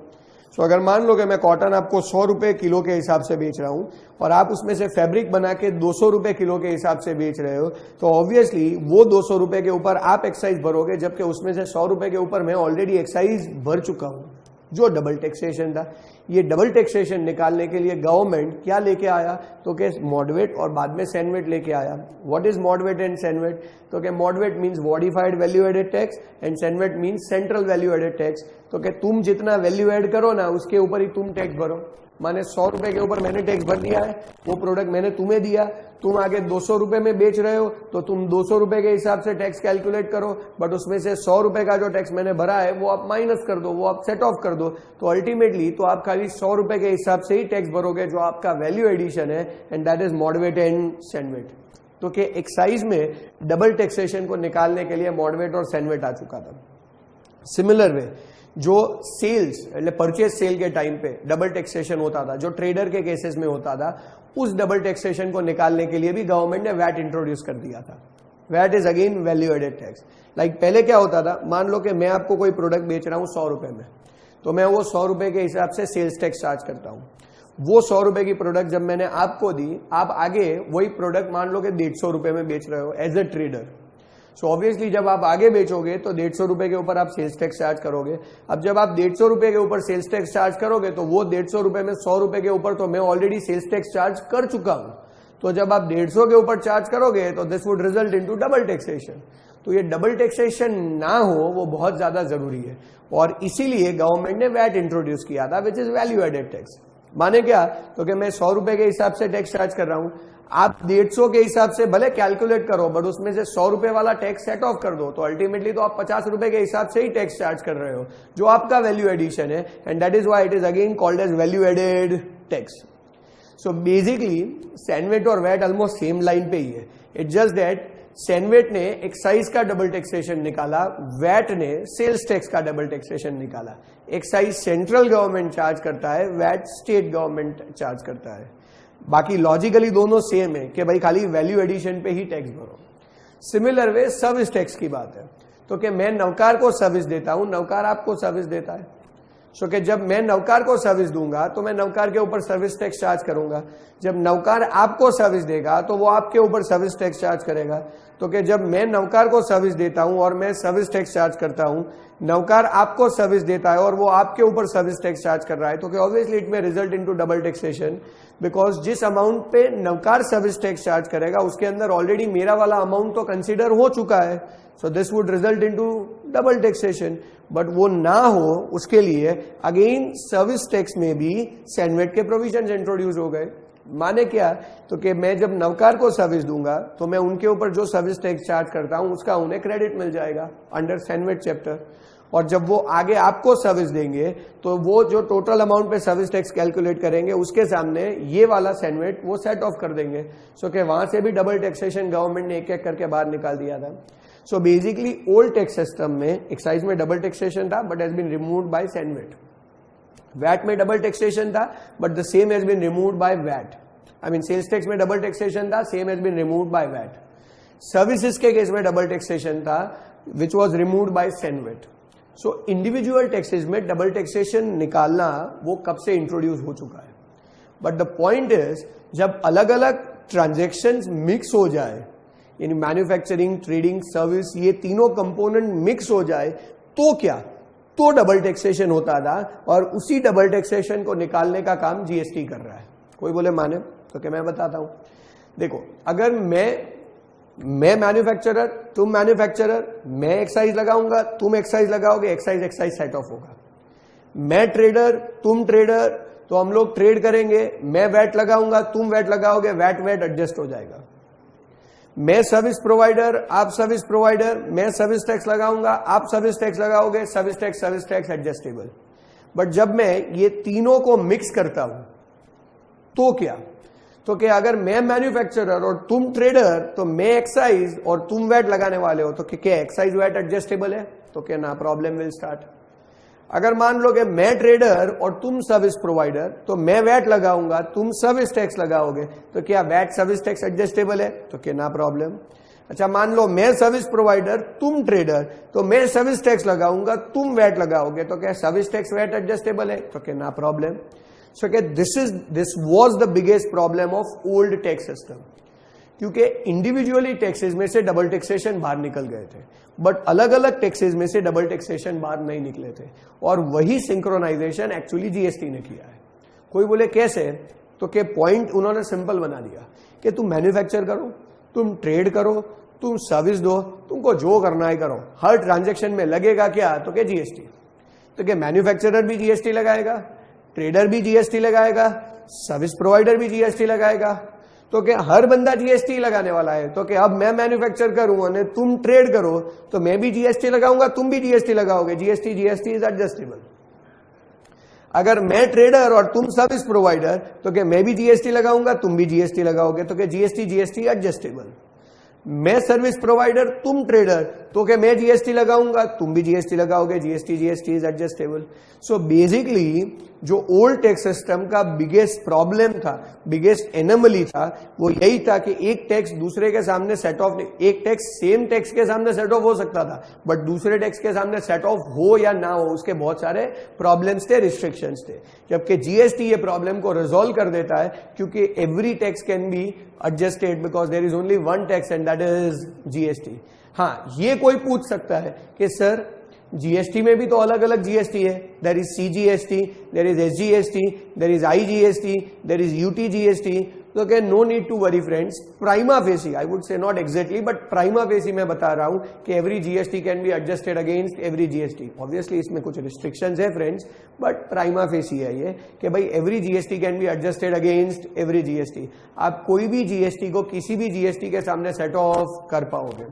सो अगर मान लो कि मैं कॉटन आपको 100 रुपए किलो के हिसाब से बेच रहा हूं, और आप उसमें से फैब्रिक बना के 200 रुपए किलो के हिसाब से बेच रहे हो, तो ऑब्वियसली वो 200 रुपए के ऊपर आप एक्साइज भरोगे, जबकि उसमें से 100 रुपए के ऊपर मैं ऑलरेडी एक्साइज भर चुका हूं, जो डबल टैक्सेशन था. ये डबल टैक्सेशन निकालने के लिए गवर्नमेंट क्या लेके आया, तो कि मॉडवेट और बाद में सैंडवेट लेके आया. What is MODVAT and CENVAT, तो कि MODVAT means modified value added tax and CENVAT means central value added tax. तो कि तुम जितना वैल्यू एड करो ना, उसके ऊपर ही तुम टैक्स भरो. माने 100 रुपए के ऊपर मैंने टैक्स भर दिया है, वो प्रोडक्ट मैंने तुम्हें दिया, तुम आगे 200 रुपए में बेच रहे हो, तो तुम 200 रुपए के हिसाब से टैक्स कैलकुलेट करो, बट उसमें से 100 रुपए का जो टैक्स मैंने भरा है वो आप माइनस कर दो, वो आप सेट ऑफ कर दो. तो अल्टीमेटली तो आप खाली 100 रुपए के हिसाब से ही टैक्स भरोगे, जो आपका वैल्यू एडिशन है, and that is MODVAT and CENVAT. तो कि एक्साइज में डबल टैक्सेशन को निकालने के लिए मॉडवेट और सैंडवेट आ चुका था. सिमिलर वे जो सेल्स परचेज सेल के टाइम पे डबल टैक्सेशन होता था, जो ट्रेडर के केसेस में होता था, उस डबल टैक्सेशन को निकालने के लिए भी गवर्नमेंट ने वैट इंट्रोड्यूस कर दिया था. VAT is again value added tax. Like पहले क्या होता था, मान लो कि मैं आपको कोई प्रोडक्ट बेच रहा हूं 100 रुपए में, तो मैं वो 100 रुपए के हिसाब से सेल्स टैक्स चार्ज करता हूं. वो 100 रुपए की प्रोडक्ट जब मैंने आपको दी, आप आगे वही प्रोडक्ट मान लो कि 150 रुपए में बेच रहे हो as a trader. So obviously जब आप आगे बेचोगे तो 150 रुपए के ऊपर आप सेल्स टैक्स चार्ज करोगे. अब जब आप 150 रुपए के ऊपर सेल्स टैक्स चार्ज करोगे, तो वो 150 रुपए में 100 रुपए के ऊपर तो मैं ऑलरेडी सेल्स टैक्स चार्ज कर चुका हूं. तो जब आप 150 के ऊपर चार्ज करोगे तो this would result into double taxation. तो ये डबल टैक्सेशन ना हो वो बहुत ज्यादा जरूरी है, और इसीलिए गवर्नमेंट ने वैट इंट्रोड्यूस किया था, which is value added tax. माने क्या, तो कि मैं 100 रुपए के हिसाब से टैक्स चार्ज कर रहा हूं, आप 150 के हिसाब से भले कैलकुलेट करो बट उसमें से 100 रुपए वाला टैक्स सेट ऑफ कर दो, तो अल्टीमेटली तो आप 50 रुपए के हिसाब से ही टैक्स चार्ज कर रहे हो, जो आपका वैल्यू एडिशन है, and that is why it is again called as value added tax. So basically CENVAT और वैट ऑलमोस्ट सेम लाइन पे ही है. इट्स जस्ट दैट सैनवेट ने एक्साइज का डबल टैक्सेशन निकाला, वैट ने सेल्स टैक्स का डबल टैक्सेशन निकाला. एक्साइज सेंट्रल गवर्नमेंट चार्ज करता है, वैट स्टेट गवर्नमेंट चार्ज करता है. बाकी लॉजिकली दोनों सेम है कि भाई खाली वैल्यू एडिशन पे ही टैक्स भरो. सिमिलर वे सर्विस टैक्स की बात है, तो कि मैं नौकार को सर्विस देता हूं, नौकार आपको सर्विस देता है. सो कि जब मैं नौकार को सर्विस दूंगा तो मैं नौकार के ऊपर सर्विस टैक्स चार्ज करूंगा. जब नौकार आपको सर्विस देगा तो वो आपके ऊपर सर्विस टैक्स चार्ज करेगा. तो कि जब मैं नौकार को सर्विस देता हूं और मैं सर्विस टैक्स चार्ज करता हूं, नौकार आपको सर्विस देता है और वो आपके ऊपर सर्विस टैक्स चार्ज कर रहा है, तो कि ऑब्वियसली इट में result into double taxation, because जिस अमाउंट पे नौकार सर्विस टैक्स चार्ज करेगा उसके अंदर ऑलरेडी मेरा वाला अमाउंट तो कंसीडर हो चुका है. So this would result into double taxation. But वो ना हो उसके लिए अगेन सर्विस टैक्स में भी सैनवेट के प्रोविजंस इंट्रोड्यूस हो गए. माने क्या, तो कि मैं जब नौकार को सर्विस दूंगा तो मैं उनके ऊपर जो सर्विस टैक्स चार्ज करता हूं उसका उन्हें क्रेडिट मिल जाएगा अंडर सैनवेट चैप्टर. और जब वो आगे आपको सर्विस देंगे तो वो जो टोटल अमाउंट पे सर्विस टैक्स कैलकुलेट करेंगे उसके सामने ये वाला सैनवेट वो सेट ऑफ कर देंगे. सो कि वहां से भी डबल टैक्सेशन गवर्नमेंट ने एक एक करके बाहर निकाल दिया था. So basically old tax system में एक्साइज में डबल टैक्सेशन था but has been removed by CENVAT. VAT में डबल टैक्सेशन था but the same has been removed by VAT. I mean sales tax में डबल टैक्सेशन था, same has been removed by VAT. Services के case में double taxation था which was removed by CENVAT. So individual taxes में double taxation निकालना वो कब से इंट्रोड्यूस हो चुका है. बट द पॉइंट इज जब अलग अलग ट्रांजैक्शंस मिक्स हो जाए, यानी मैन्युफैक्चरिंग, ट्रेडिंग, सर्विस, ये तीनों कंपोनेंट मिक्स हो जाए तो क्या, तो डबल टैक्सेशन होता था. और उसी डबल टैक्सेशन को निकालने का काम जीएसटी कर रहा है. कोई बोले माने, तो क्या मैं बताता हूं. देखो, अगर मैं मैन्युफैक्चरर, तुम मैन्युफैक्चरर, मैं एक्साइज लगाऊंगा, तुम एक्साइज लगाओगे, एक्साइज सेट ऑफ होगा. मैं ट्रेडर, तुम ट्रेडर, तो हम लोग ट्रेड करेंगे. मैं वैट लगाऊंगा, तुम वैट लगाओगे, वैट एडजस्ट हो जाएगा. मैं सर्विस प्रोवाइडर, आप सर्विस प्रोवाइडर, मैं सर्विस टैक्स लगाऊंगा, आप सर्विस टैक्स लगाओगे, सर्विस टैक्स एडजस्टेबल. बट जब मैं ये तीनों को मिक्स करता हूं तो क्या, तो क्या अगर मैं मैन्युफैक्चरर और तुम ट्रेडर, तो मैं एक्साइज और तुम वैट लगाने वाले हो, तो क्या एक्साइज वैट एडजस्टेबल है, तो क्या ना प्रॉब्लम विल स्टार्ट. अगर मान लो कि मैं ट्रेडर और तुम सर्विस प्रोवाइडर, तो मैं वैट लगाऊंगा, तुम सर्विस टैक्स लगाओगे, तो क्या वैट सर्विस टैक्स एडजस्टेबल है, तो क्या ना प्रॉब्लम. अच्छा, मान लो मैं सर्विस प्रोवाइडर, तुम ट्रेडर, तो मैं सर्विस टैक्स लगाऊंगा, तुम वैट लगाओगे, तो क्या सर्विस टैक्स वैट एडजस्टेबल है, तो क्या ना प्रॉब्लम. सो क्या this was the biggest problem of old tax system, क्योंकि इंडिविजुअली टैक्सेस में से डबल टैक्सेशन बाहर निकल गए थे, बट अलग अलग टैक्सेस में से डबल टैक्सेशन बाहर नहीं निकले थे. और वही सिंक्रोनाइजेशन एक्चुअली जीएसटी ने किया है. कोई बोले कैसे, तो के पॉइंट उन्होंने सिंपल बना दिया कि तुम मैन्युफैक्चर करो, तुम ट्रेड करो, तुम सर्विस दो, तुमको जो करना है करो, हर ट्रांजैक्शन में लगेगा क्या, तो क्या जीएसटी. तो क्या मैन्युफैक्चरर भी जीएसटी लगाएगा, ट्रेडर भी जीएसटी लगाएगा, सर्विस प्रोवाइडर भी जीएसटी लगाएगा, तो क्या हर बंदा जीएसटी लगाने वाला है. तो क्या अब मैं मैन्युफैक्चर करूं और तुम ट्रेड करो, तो मैं भी जीएसटी लगाऊंगा, तुम भी जीएसटी लगाओगे. GST is adjustable. अगर मैं ट्रेडर और तुम सर्विस प्रोवाइडर, तो क्या मैं भी जीएसटी लगाऊंगा, तुम भी जीएसटी लगाओगे, तो क्या जीएसटी एडजस्टेबल. मैं सर्विस प्रोवाइडर, तुम ट्रेडर, तो क्या मैं जीएसटी लगाऊंगा, तुम भी जीएसटी लगाओगे, GST is adjustable. So basically जो ओल्ड टैक्स सिस्टम का बिगेस्ट प्रॉब्लम था, बिगेस्ट एनोमली था, वो यही था कि एक टैक्स दूसरे के सामने सेट ऑफ, एक टैक्स सेम टैक्स के सामने सेट ऑफ हो सकता था, बट दूसरे टैक्स के सामने सेट ऑफ हो या ना हो, उसके बहुत सारे प्रॉब्लम्स थे, रिस्ट्रिक्शंस थे. जबकि जीएसटी ये प्रॉब्लम को रिजॉल्व कर देता है, क्योंकि every tax can be adjusted because there is only one tax and that is GST. हाँ, ये कोई पूछ सकता है कि सर जीएसटी में भी तो अलग अलग जीएसटी है. There is CGST, there is SGST, there is IGST, there is UTGST. तो क्या no need to worry friends, prima facie, I would say not exactly but prima facie मैं बता रहा हूं कि every GST can be adjusted against every GST. Obviously इसमें कुछ restrictions है फ्रेंड्स, बट प्राइमा फेसी है ये कि भाई every GST can be adjusted against every GST. आप कोई भी जीएसटी को किसी भी जीएसटी के सामने सेट ऑफ कर पाओगे।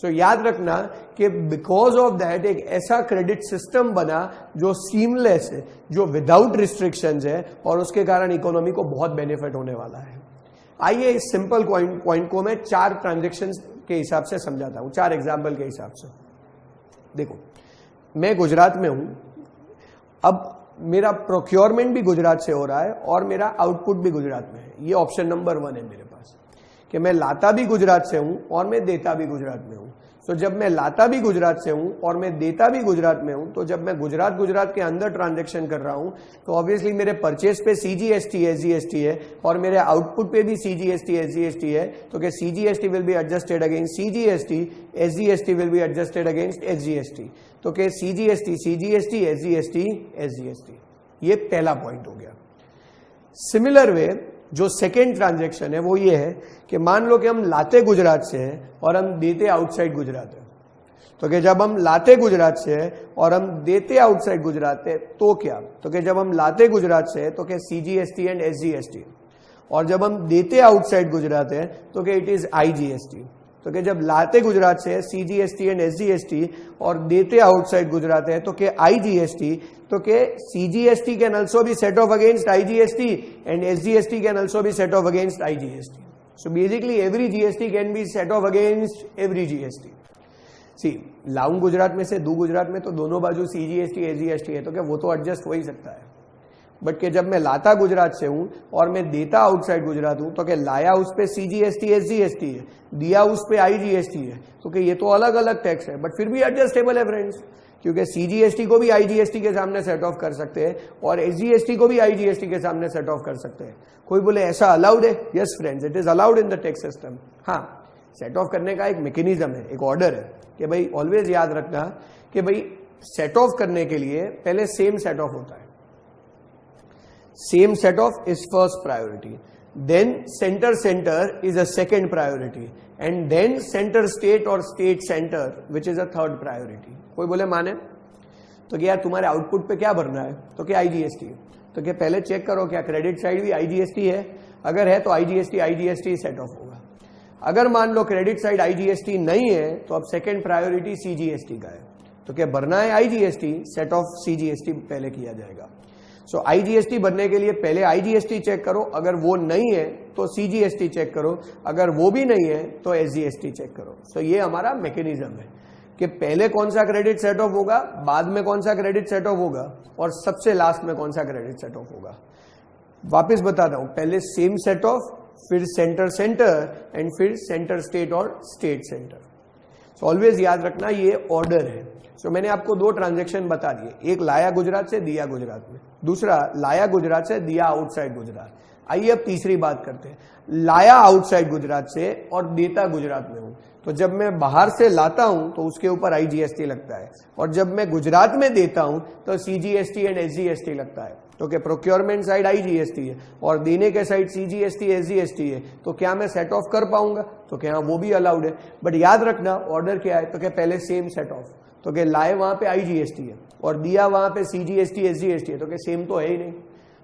सो याद रखना कि बिकॉज ऑफ दैट एक ऐसा क्रेडिट सिस्टम बना जो सीमलेस है, जो विदाउट रिस्ट्रिक्शंस है, और उसके कारण इकोनॉमी को बहुत बेनिफिट होने वाला है। आइए इस सिंपल पॉइंट को मैं 4 ट्रांजैक्शंस के हिसाब से समझाता हूं, 4 एग्जाम्पल के हिसाब से। देखो, मैं गुजरात में हूं, अब मेरा प्रोक्योरमेंट भी गुजरात से हो रहा है और मेरा आउटपुट भी गुजरात में है। ये ऑप्शन नंबर 1 है मेरे पास कि मैं लाता भी गुजरात से हूं और मैं देता भी गुजरात में हूं। तो जब मैं लाता भी गुजरात से हूं और मैं देता भी गुजरात में हूं, तो जब मैं गुजरात के अंदर ट्रांजैक्शन कर रहा हूं तो ऑब्वियसली मेरे परचेस पे सीजीएसटी एसजीएसटी है और मेरे आउटपुट पे भी सीजीएसटी एसजीएसटी है। तो क्या CGST will be adjusted against CGST, SGST will be adjusted against SGST. तो क्या सीजीएसटी सीजीएसटी एसजीएसटी एसजीएसटी। ये पहला पॉइंट हो गया। सिमिलर वे जो सेकेंड ट्रांजैक्शन है वो ये है कि मान लो कि हम लाते गुजरात से हैं और हम देते आउटसाइड गुजरात है। तो कि जब हम लाते गुजरात से है और हम देते आउटसाइड गुजरात है तो क्या, तो कि जब हम लाते गुजरात से है तो क्या सीजीएसटी एंड एसजीएसटी, और जब हम देते आउटसाइड गुजरात है तो क्या इट इज आईजीएसटी। तो कि जब लाते गुजरात से है सीजीएसटी एंड एसजीएसटी और देते आउटसाइड गुजरात है तो क्या आईजीएसटी। तो के CGST can also be set off against IGST and SGST can also be set off against IGST. So basically every GST can be set off against every GST. सी लाऊं गुजरात में से दू गुजरात में तो दोनों बाजू सीजीएसटी एसजीएसटी है, तो क्या वो तो एडजस्ट हो ही सकता है। बट के जब मैं लाता गुजरात से हूं और मैं देता आउटसाइड गुजरात हूं तो क्या लाया उस पे सीजीएसटी एसजीएसटी है, दिया उस पे आईजीएसटी है, तो क्या ये तो अलग अलग टैक्स है बट फिर भी एडजस्टेबल है फ्रेंड्स, क्योंकि सीजीएसटी को भी आईजीएसटी के सामने सेट ऑफ कर सकते हैं और एसजीएसटी को भी आईजीएसटी के सामने सेट ऑफ कर सकते हैं। कोई बोले ऐसा अलाउड है? Yes friends, it is allowed in the tax system. हाँ, सेट ऑफ करने का एक मैकेनिज्म है, एक ऑर्डर है कि भाई ऑलवेज याद रखना कि भाई सेट ऑफ करने के लिए पहले सेम सेट ऑफ होता है। Same set off is first priority, then centre is a second priority, and then centre state और state centre which is a third priority. कोई बोले माने तो क्या यार तुम्हारे आउटपुट पे क्या भरना है, तो क्या आईजीएसटी। तो क्या पहले चेक करो क्या क्रेडिट साइड भी आईजीएसटी है, अगर है तो आईजीएसटी सेट ऑफ होगा। अगर मान लो क्रेडिट साइड आईजीएसटी नहीं है तो अब सेकेंड प्रायोरिटी सीजीएसटी का है, तो क्या भरना है आईजीएसटी, सेट ऑफ सीजीएसटी पहले किया जाएगा। सो आईजीएसटी भरने के लिए पहले आईजीएसटी चेक करो, अगर वो नहीं है तो सीजीएसटी चेक करो, अगर वो भी नहीं है तो एसजीएसटी चेक करो। सो ये हमारा मैकेनिज्म है कि पहले कौन सा क्रेडिट सेट ऑफ होगा, बाद में कौन सा क्रेडिट सेट ऑफ होगा और सबसे लास्ट में कौन सा क्रेडिट सेट ऑफ होगा। वापस बताता हूं, पहले सेम सेट ऑफ, फिर सेंटर एंड फिर सेंटर स्टेट और स्टेट सेंटर। सो ऑलवेज याद रखना ये ऑर्डर है। सो मैंने आपको 2 ट्रांजैक्शन बता दिए, एक लाया गुजरात से दिया गुजरात में, दूसरा लाया गुजरात से दिया आउटसाइड गुजरात। आइए अब तीसरी बात करते हैं, लाया आउटसाइड गुजरात से और देता गुजरात में हूं। तो जब मैं बाहर से लाता हूं तो उसके ऊपर आईजीएसटी लगता है, और जब मैं गुजरात में देता हूं तो सीजीएसटी एंड एसजीएसटी लगता है। तो क्या प्रोक्योरमेंट साइड आईजीएसटी है और देने के साइड सीजीएसटी एसजीएसटी है, तो क्या मैं सेट ऑफ कर पाऊंगा, तो क्या वो भी अलाउड है। बट याद रखना ऑर्डर क्या है, तो क्या पहले सेम सेट ऑफ, तो क्या लाए वहां पे आईजीएसटी है और दिया वहां पे सीजीएसटी एसजीएसटी है, तो क्या सेम तो है ही नहीं।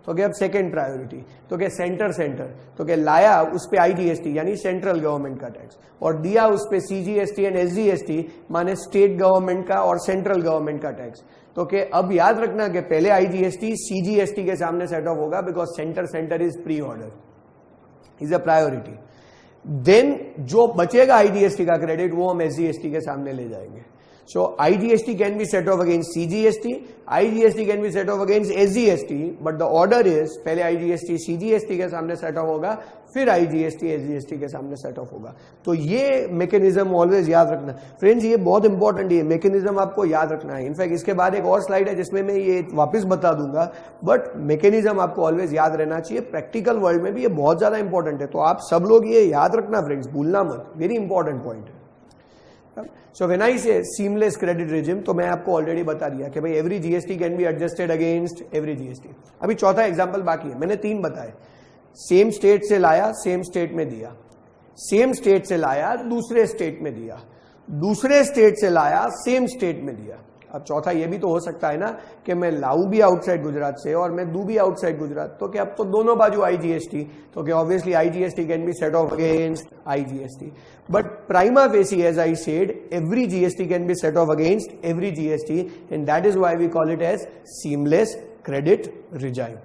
तो क्या अब सेकेंड प्रायोरिटी, तो क्या सेंटर, तो क्या लाया उस पे आईजीएसटी यानी सेंट्रल गवर्नमेंट का टैक्स और दिया उस पे सीजीएसटी एंड एसजीएसटी माने स्टेट गवर्नमेंट का और सेंट्रल गवर्नमेंट का टैक्स। तो क्या अब याद रखना कि पहले आईजीएसटी सीजीएसटी के सामने सेट ऑफ होगा because centre is pre order, is a priority. Then जो बचेगा आईजीएसटी का क्रेडिट वो हम एसजीएसटी के सामने ले जाएंगे। So IGST can be set off against CGST, IGST can be set off against SGST, but the order is पहले IGST CGST के सामने सेट ऑफ होगा, फिर IGST SGST के सामने सेट ऑफ होगा। तो ये मैकेनिज्म ऑलवेज याद रखना फ्रेंड्स, ये बहुत इंपॉर्टेंट है, मैकेनिज्म आपको याद रखना है। इनफैक्ट इसके बाद एक और स्लाइड है जिसमें मैं ये वापस बता दूंगा, बट मैकेनिज्म आपको ऑलवेज याद रहना चाहिए। प्रैक्टिकल वर्ल्ड में भी ये बहुत ज्यादा इंपॉर्टेंट है, तो आप सब लोग ये याद रखना फ्रेंड्स, भूलना मत, वेरी इंपॉर्टेंट पॉइंट है। सो व्हेन आई से सीमलेस क्रेडिट रिजिम, तो मैं आपको ऑलरेडी बता दिया कि भाई every GST can be adjusted against every GST. अभी चौथा एग्जांपल बाकी है, मैंने 3 बताए। सेम स्टेट से लाया, सेम स्टेट में दिया, सेम स्टेट से लाया, दूसरे स्टेट में दिया, दूसरे स्टेट से लाया, सेम स्टेट में दिया। अब चौथा ये भी तो हो सकता है ना कि मैं लाऊं भी आउटसाइड गुजरात से और मैं दूं भी आउटसाइड गुजरात, तो क्या अब तो दोनों बाजू आईजीएसटी, तो क्या obviously IGST can be set off against IGST, but prima facie as I said every GST can be set off against every GST and that is why we call it as seamless credit regime.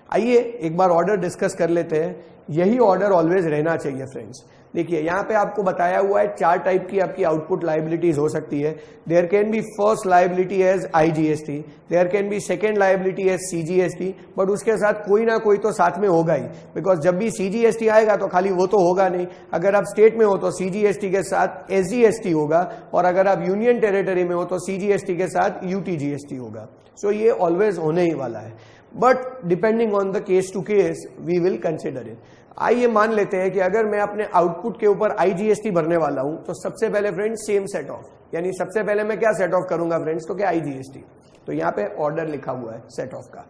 आइए एक बार order discuss कर लेते हैं। यही order always रहना चाहिए friends. देखिए यहां पे आपको बताया हुआ है 4 टाइप की आपकी आउटपुट लायबिलिटीज हो सकती है। There can be first liability as IGST, there can be second liability as CGST, but उसके साथ कोई ना कोई तो साथ में होगा ही, बिकॉज जब भी सीजीएसटी आएगा तो खाली वो तो होगा नहीं, अगर आप स्टेट में हो तो सीजीएसटी के साथ एसजीएसटी होगा, और अगर आप यूनियन टेरिटरी में हो तो सीजीएसटी के साथ यूटीजीएसटी होगा। सो ये ऑलवेज होने ही वाला है, but depending on the case to case we will consider it. आइए मान लेते हैं कि अगर मैं अपने आउटपुट के ऊपर आईजीएसटी भरने वाला हूं, तो सबसे पहले फ्रेंड्स सेम सेट ऑफ, यानी सबसे पहले मैं क्या सेट ऑफ करूंगा फ्रेंड्स, तो क्या आईजीएसटी। तो यहां पे ऑर्डर लिखा हुआ है सेट ऑफ का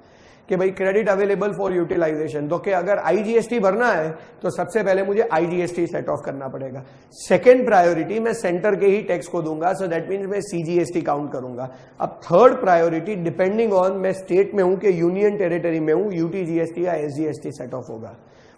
कि भाई क्रेडिट अवेलेबल फॉर यूटिलाइजेशन, तो क्या अगर आईजीएसटी भरना है तो सबसे पहले मुझे आईजीएसटी सेट ऑफ करना पड़ेगा। सेकेंड प्रायोरिटी मैं सेंटर के ही टैक्स को दूंगा, सो दैट मीन्स मैं सीजीएसटी काउंट करूंगा। अब थर्ड प्रायोरिटी डिपेंडिंग ऑन मैं स्टेट में हूं कि यूनियन टेरिटरी में हूं, यूटीजीएसटी या एसजीएसटी सेट ऑफ होगा।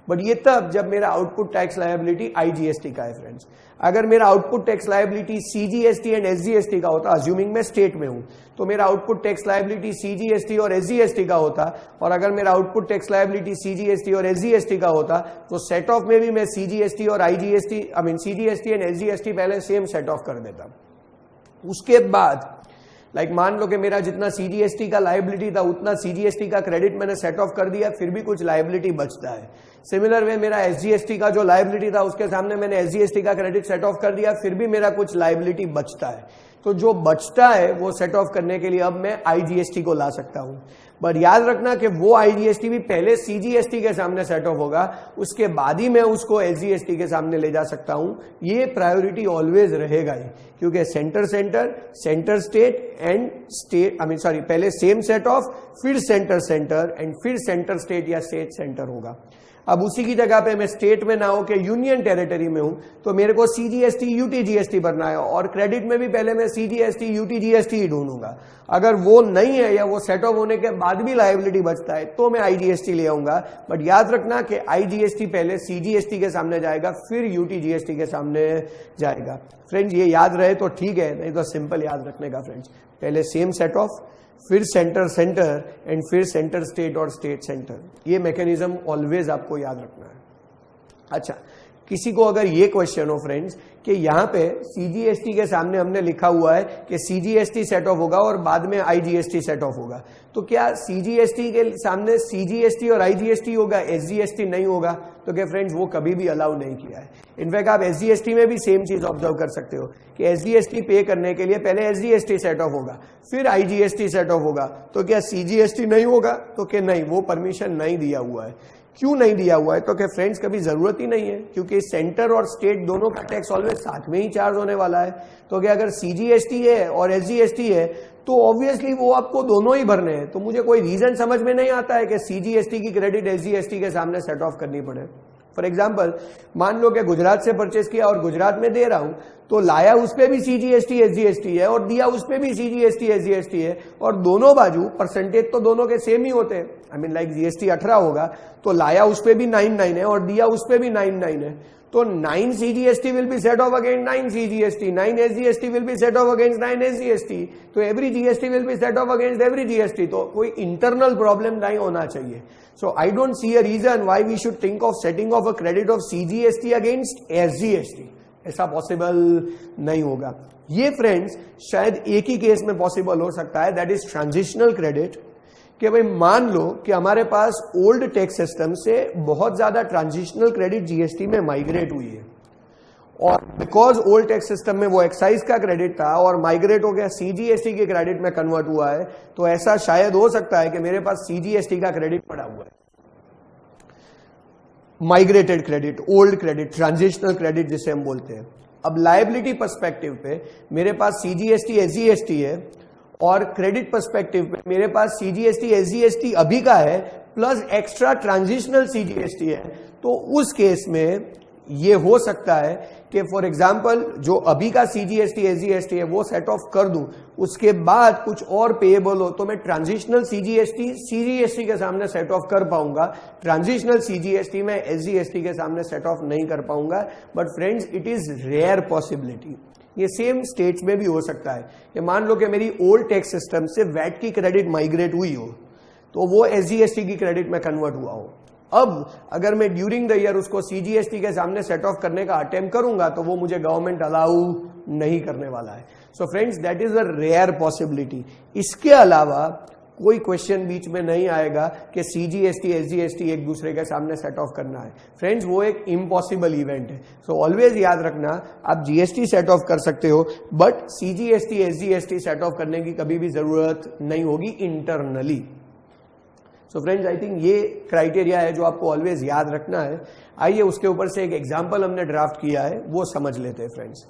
बट ये तब जब मेरा आउटपुट टैक्स लायबिलिटी आईजीएसटी का है फ्रेंड्स। अगर मेरा output tax liability CGST and SGST का होता, अज्यूमिंग मैं स्टेट में हूं, तो मेरा आउटपुट टैक्स लायबिलिटी सीजीएसटी और एसजीएसटी का होता, और अगर मेरा आउटपुट टैक्स लायबिलिटी सीजीएसटी और एसजीएसटी का होता तो सेट ऑफ में भी मैं सीजीएसटी और आईजीएसटी सीजीएसटी एंड एसजीएसटी पहले सेम सेट ऑफ कर देता। उसके बाद मान लो कि मेरा जितना सीजीएसटी का लायबिलिटी था उतना सीजीएसटी का क्रेडिट मैंने सेट ऑफ कर दिया, फिर भी कुछ लायबिलिटी बचता है। सिमिलर वे मेरा एसजीएसटी का जो लायबिलिटी था उसके सामने मैंने एसजीएसटी का क्रेडिट सेट ऑफ कर दिया, फिर भी मेरा कुछ लायबिलिटी बचता है। तो जो बचता है वो सेट ऑफ करने के लिए अब मैं आईजीएसटी को ला सकता हूं, बट याद रखना कि वो आईजीएसटी भी पहले सीजीएसटी के सामने सेट ऑफ होगा, उसके बाद ही मैं उसको एसजीएसटी के सामने ले जा सकता हूं। ये प्रायोरिटी ऑलवेज रहेगा ही, क्योंकि centre centre, centre state and state पहले सेम सेट ऑफ, फिर सेंटर सेंटर एंड फिर सेंटर स्टेट या स्टेट सेंटर होगा। अब उसी की जगह पे मैं स्टेट में ना हो के यूनियन टेरिटरी में हूं, तो मेरे को सीजीएसटी यूटीजीएसटी भरना है, और क्रेडिट में भी पहले मैं सीजीएसटी यूटीजीएसटी ही ढूंढूंगा। अगर वो नहीं है या वो सेट ऑफ होने के बाद भी लायबिलिटी बचता है तो मैं आईजीएसटी ले आऊंगा, बट याद रखना कि आईजीएसटी पहले सीजीएसटी के सामने जाएगा, फिर यूटीजीएसटी के सामने जाएगा। फ्रेंड्स ये याद रहे तो ठीक है, नहीं तो सिंपल याद रखने का फ्रेंड्स, पहले सेम सेट ऑफ, फिर सेंटर सेंटर एंड फिर सेंटर स्टेट और स्टेट सेंटर। ये मैकेनिज्म ऑलवेज आपको याद रखना है। अच्छा, किसी को अगर ये क्वेश्चन हो फ्रेंड्स कि यहाँ पे सीजीएसटी के सामने हमने लिखा हुआ है कि सीजीएसटी सेट ऑफ होगा और बाद में आईजीएसटी सेट ऑफ होगा, तो क्या सीजीएसटी के सामने सीजीएसटी और आईजीएसटी होगा, एसजीएसटी नहीं होगा? तो क्या फ्रेंड्स वो कभी भी अलाउ नहीं किया है। इनफैक्ट आप एसजीएसटी में भी सेम चीज ऑब्जर्व कर सकते हो कि एसजीएसटी पे करने के लिए पहले एसजीएसटी सेट ऑफ होगा, फिर आईजीएसटी सेट ऑफ होगा, तो क्या सीजीएसटी नहीं होगा? तो क्या नहीं, वो परमिशन नहीं दिया हुआ है। क्यों नहीं दिया हुआ है? तो क्या फ्रेंड्स कभी जरूरत ही नहीं है, क्योंकि सेंटर और स्टेट दोनों का टैक्स ऑलवेज साथ में ही चार्ज होने वाला है। तो क्या अगर सीजीएसटी है और एसजीएसटी है तो ऑब्वियसली वो आपको दोनों ही भरने हैं, तो मुझे कोई रीजन समझ में नहीं आता है कि सीजीएसटी की क्रेडिट एसजीएसटी के सामने सेट ऑफ करनी पड़े। फॉर एग्जाम्पल मान लो कि गुजरात से परचेस किया और गुजरात में दे रहा हूं, तो लाया उस पे भी सीजीएसटी एसजीएसटी है और दिया उस पे भी सीजीएसटी एसजीएसटी है, और दोनों बाजू परसेंटेज तो दोनों के सेम ही होते हैं। लाइक जीएसटी 18 होगा तो लाया उस पे भी 99 है और दिया उस पे भी 99 है, तो 9 CGST will be set off against 9 CGST, 9 SGST will be set off against 9 SGST, तो every GST will be set off against every GST, तो कोई internal problem नहीं होना चाहिए। So I don't see a reason why we should think of setting off a credit of CGST against SGST, ऐसा possible नहीं होगा। ये friends शायद एक ही केस में पॉसिबल हो सकता है, दैट इज ट्रांजिशनल क्रेडिट, कि भाई मान लो कि हमारे पास ओल्ड टैक्स सिस्टम से बहुत ज्यादा ट्रांजिशनल क्रेडिट जीएसटी में माइग्रेट हुई है, और बिकॉज ओल्ड टैक्स सिस्टम में वो एक्साइज का क्रेडिट था और माइग्रेट हो गया सीजीएसटी के क्रेडिट में कन्वर्ट हुआ है, तो ऐसा शायद हो सकता है कि मेरे पास सीजीएसटी का क्रेडिट पड़ा हुआ है, migrated credit, old credit, transitional credit जिसे हम बोलते हैं। अब लायबिलिटी पर्सपेक्टिव पे मेरे पास सीजीएसटी एसजीएसटी है, और क्रेडिट पर्सपेक्टिव पे मेरे पास सीजीएसटी एसजीएसटी अभी का है, प्लस एक्स्ट्रा ट्रांजिशनल सीजीएसटी है, तो उस केस में ये हो सकता है कि फॉर एग्जांपल जो अभी का सीजीएसटी एसजीएसटी है वो सेट ऑफ कर दूं, उसके बाद कुछ और पेएबल हो तो मैं ट्रांजिशनल सीजीएसटी सीजीएसटी के सामने सेट ऑफ कर पाऊंगा, ट्रांजिशनल सीजीएसटी में एसजीएसटी के सामने सेट ऑफ नहीं कर पाऊंगा। But friends, it is rare possibility. ये सेम स्टेट्स में भी हो सकता है कि मान लो कि मेरी ओल्ड टैक्स सिस्टम से वैट की क्रेडिट माइग्रेट हुई हो तो वो एसजीएसटी की क्रेडिट में कन्वर्ट हुआ हो। अब अगर मैं ड्यूरिंग द ईयर उसको सीजीएसटी के सामने सेट ऑफ करने का अटेम्प्ट करूंगा तो वो मुझे गवर्नमेंट अलाउ नहीं करने वाला है। So friends, that is a rare possibility. इसके अलावा कोई क्वेश्चन बीच में नहीं आएगा कि सीजीएसटी एसजीएसटी एक दूसरे के सामने सेट ऑफ करना है। फ्रेंड्स, वो एक इम्पॉसिबल इवेंट है। सो ऑलवेज याद रखना, आप जीएसटी सेट ऑफ कर सकते हो but CGST SGST set of करने की कभी भी जरूरत नहीं होगी internally. So friends, I think ये क्राइटेरिया है जो आपको ऑलवेज याद रखना है। आइए उसके ऊपर से एक एग्जाम्पल हमने ड्राफ्ट किया है वो समझ लेते हैं। फ्रेंड्स,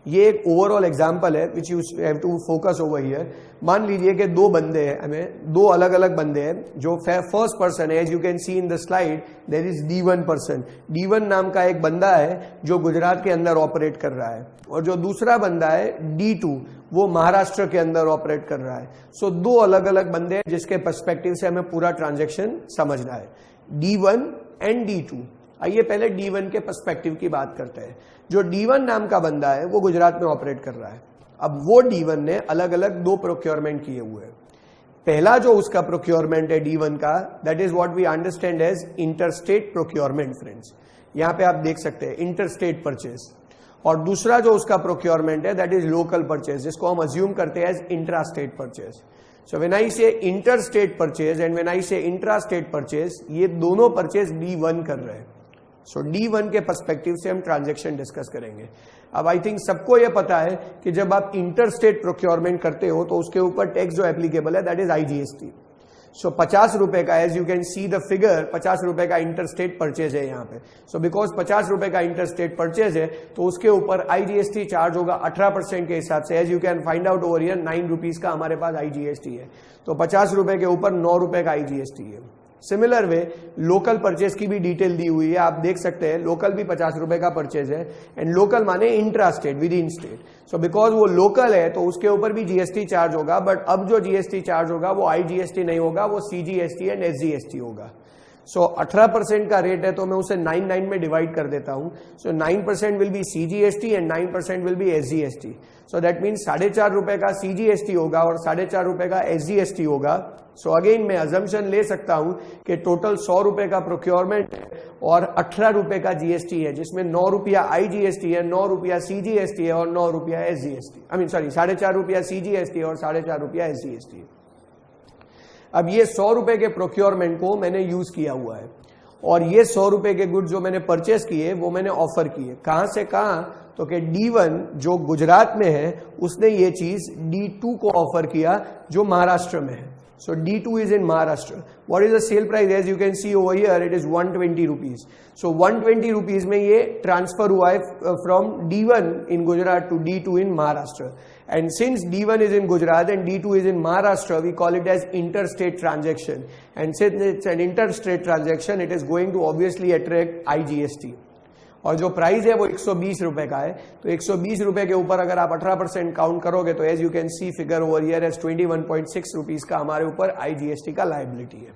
ये एक ओवरऑल एग्जाम्पल है which you have to focus over here. मान लीजिए कि दो बंदे हैं, हमें दो अलग अलग बंदे हैं। जो फर्स्ट पर्सन है, as you can see in the slide, there is D1 person. D1 नाम का एक बंदा है जो गुजरात के अंदर ऑपरेट कर रहा है, और जो दूसरा बंदा है D2 वो महाराष्ट्र के अंदर ऑपरेट कर रहा है। सो दो अलग अलग बंदे हैं जिसके पर्सपेक्टिव से हमें पूरा ट्रांजेक्शन समझना है, D1 एंड D2। आइए पहले D1 के पर्सपेक्टिव की बात करते हैं। जो D1 नाम का बंदा है वो गुजरात में ऑपरेट कर रहा है। अब वो D1 ने अलग अलग दो प्रोक्योरमेंट किए हुए हैं। पहला जो उसका प्रोक्योरमेंट है D1 का, that is what we understand as interstate procurement. Friends, यहां पे आप देख सकते हैं इंटरस्टेट परचेज। और दूसरा जो उसका प्रोक्योरमेंट है दैट इज लोकल परचेज, जिसको हम अज्यूम करते हैं as intrastate purchase. So when I say interstate purchase and when I say intrastate purchase, ये दोनों परचेज D1 कर रहे हैं। सो D1 के पर्सपेक्टिव से हम ट्रांजैक्शन डिस्कस करेंगे। अब आई थिंक सबको यह पता है कि जब आप इंटरस्टेट प्रोक्योरमेंट करते हो तो उसके ऊपर टैक्स जो एप्लीकेबल है दैट इज IGST। सो 50 रुपए का, as you can see the figure, 50 रुपए का इंटरस्टेट परचेज है यहाँ पे। सो बिकॉज 50 रुपए का इंटरस्टेट परचेज है तो उसके ऊपर IGST चार्ज होगा 18% के हिसाब से। As you can find out over here 9 rupees का हमारे पास IGST है, तो 50 रुपए के ऊपर 9 रुपए का IGST है। सिमिलर वे लोकल परचेज की भी डिटेल दी हुई है, आप देख सकते हैं। लोकल भी 50 रुपए का परचेज है, एंड लोकल माने intra state, with in state. So because वो लोकल है तो उसके ऊपर भी GST चार्ज होगा, बट अब जो GST चार्ज होगा वो IGST नहीं होगा, वो CGST एंड SGST होगा। सो 18% का रेट है तो मैं उसे 9 में डिवाइड कर देता हूं। सो 9% will be CGST and 9% will be SGST। So that means 4.5 रुपए का CGST होगा और 4.5 रुपए का SGST होगा। सो अगेन मैं अजम्पशन ले सकता हूं कि टोटल 100 रुपए का प्रोक्योरमेंट है और 18 रुपए का GST है, जिसमें 9 रुपया IGST है, 9 रुपया CGST है और 9 रुपया SGST, 4.5 रुपया CGST और 4.5 रुपया SGST। अब ये 100 रुपए के प्रोक्योरमेंट को मैंने यूज किया हुआ है, और ये 100 रुपए के गुड्स जो मैंने परचेस किए वो मैंने ऑफर किए। कहां से कहां, तो कि D1 जो गुजरात में है उसने ये चीज D2 को ऑफर किया जो महाराष्ट्र में है। So D2 is in Maharashtra. What is the sale price? As you can see over here, it is 120 rupees. So 120 rupees में ये ट्रांसफर हुआ है from D1 in Gujarat to D2 in Maharashtra. And since D1 is in Gujarat and D2 is in Maharashtra, we call it as interstate transaction. And since it's an interstate transaction, it is going to obviously attract IGST. और जो price है वो 120 रुपए का है, तो 120 रुपए के ऊपर अगर आप 18% काउंट करोगे तो as you can see figure over here as 21.6 rupees का हमारे ऊपर IGST का लायबिलिटी है।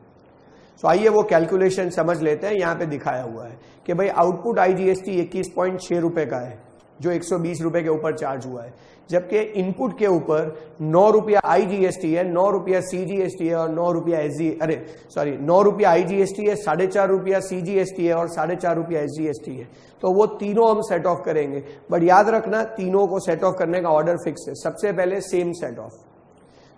सो आइए वो कैलकुलेशन समझ लेते हैं। यहाँ पे दिखाया हुआ है कि भाई आउटपुट IGST 21.6 रुपए का है जो 120 रुपए के ऊपर चार्ज हुआ है, जबकि इनपुट के ऊपर 9 रुपया IGST है, 9 रुपया CGST है और 9 रुपया 9 रुपया IGST है, 4.5 रुपया CGST है और 4.5 रुपया SGST है। तो वो तीनों हम सेट ऑफ करेंगे, बट याद रखना तीनों को सेट ऑफ करने का ऑर्डर फिक्स है। सबसे पहले same set of.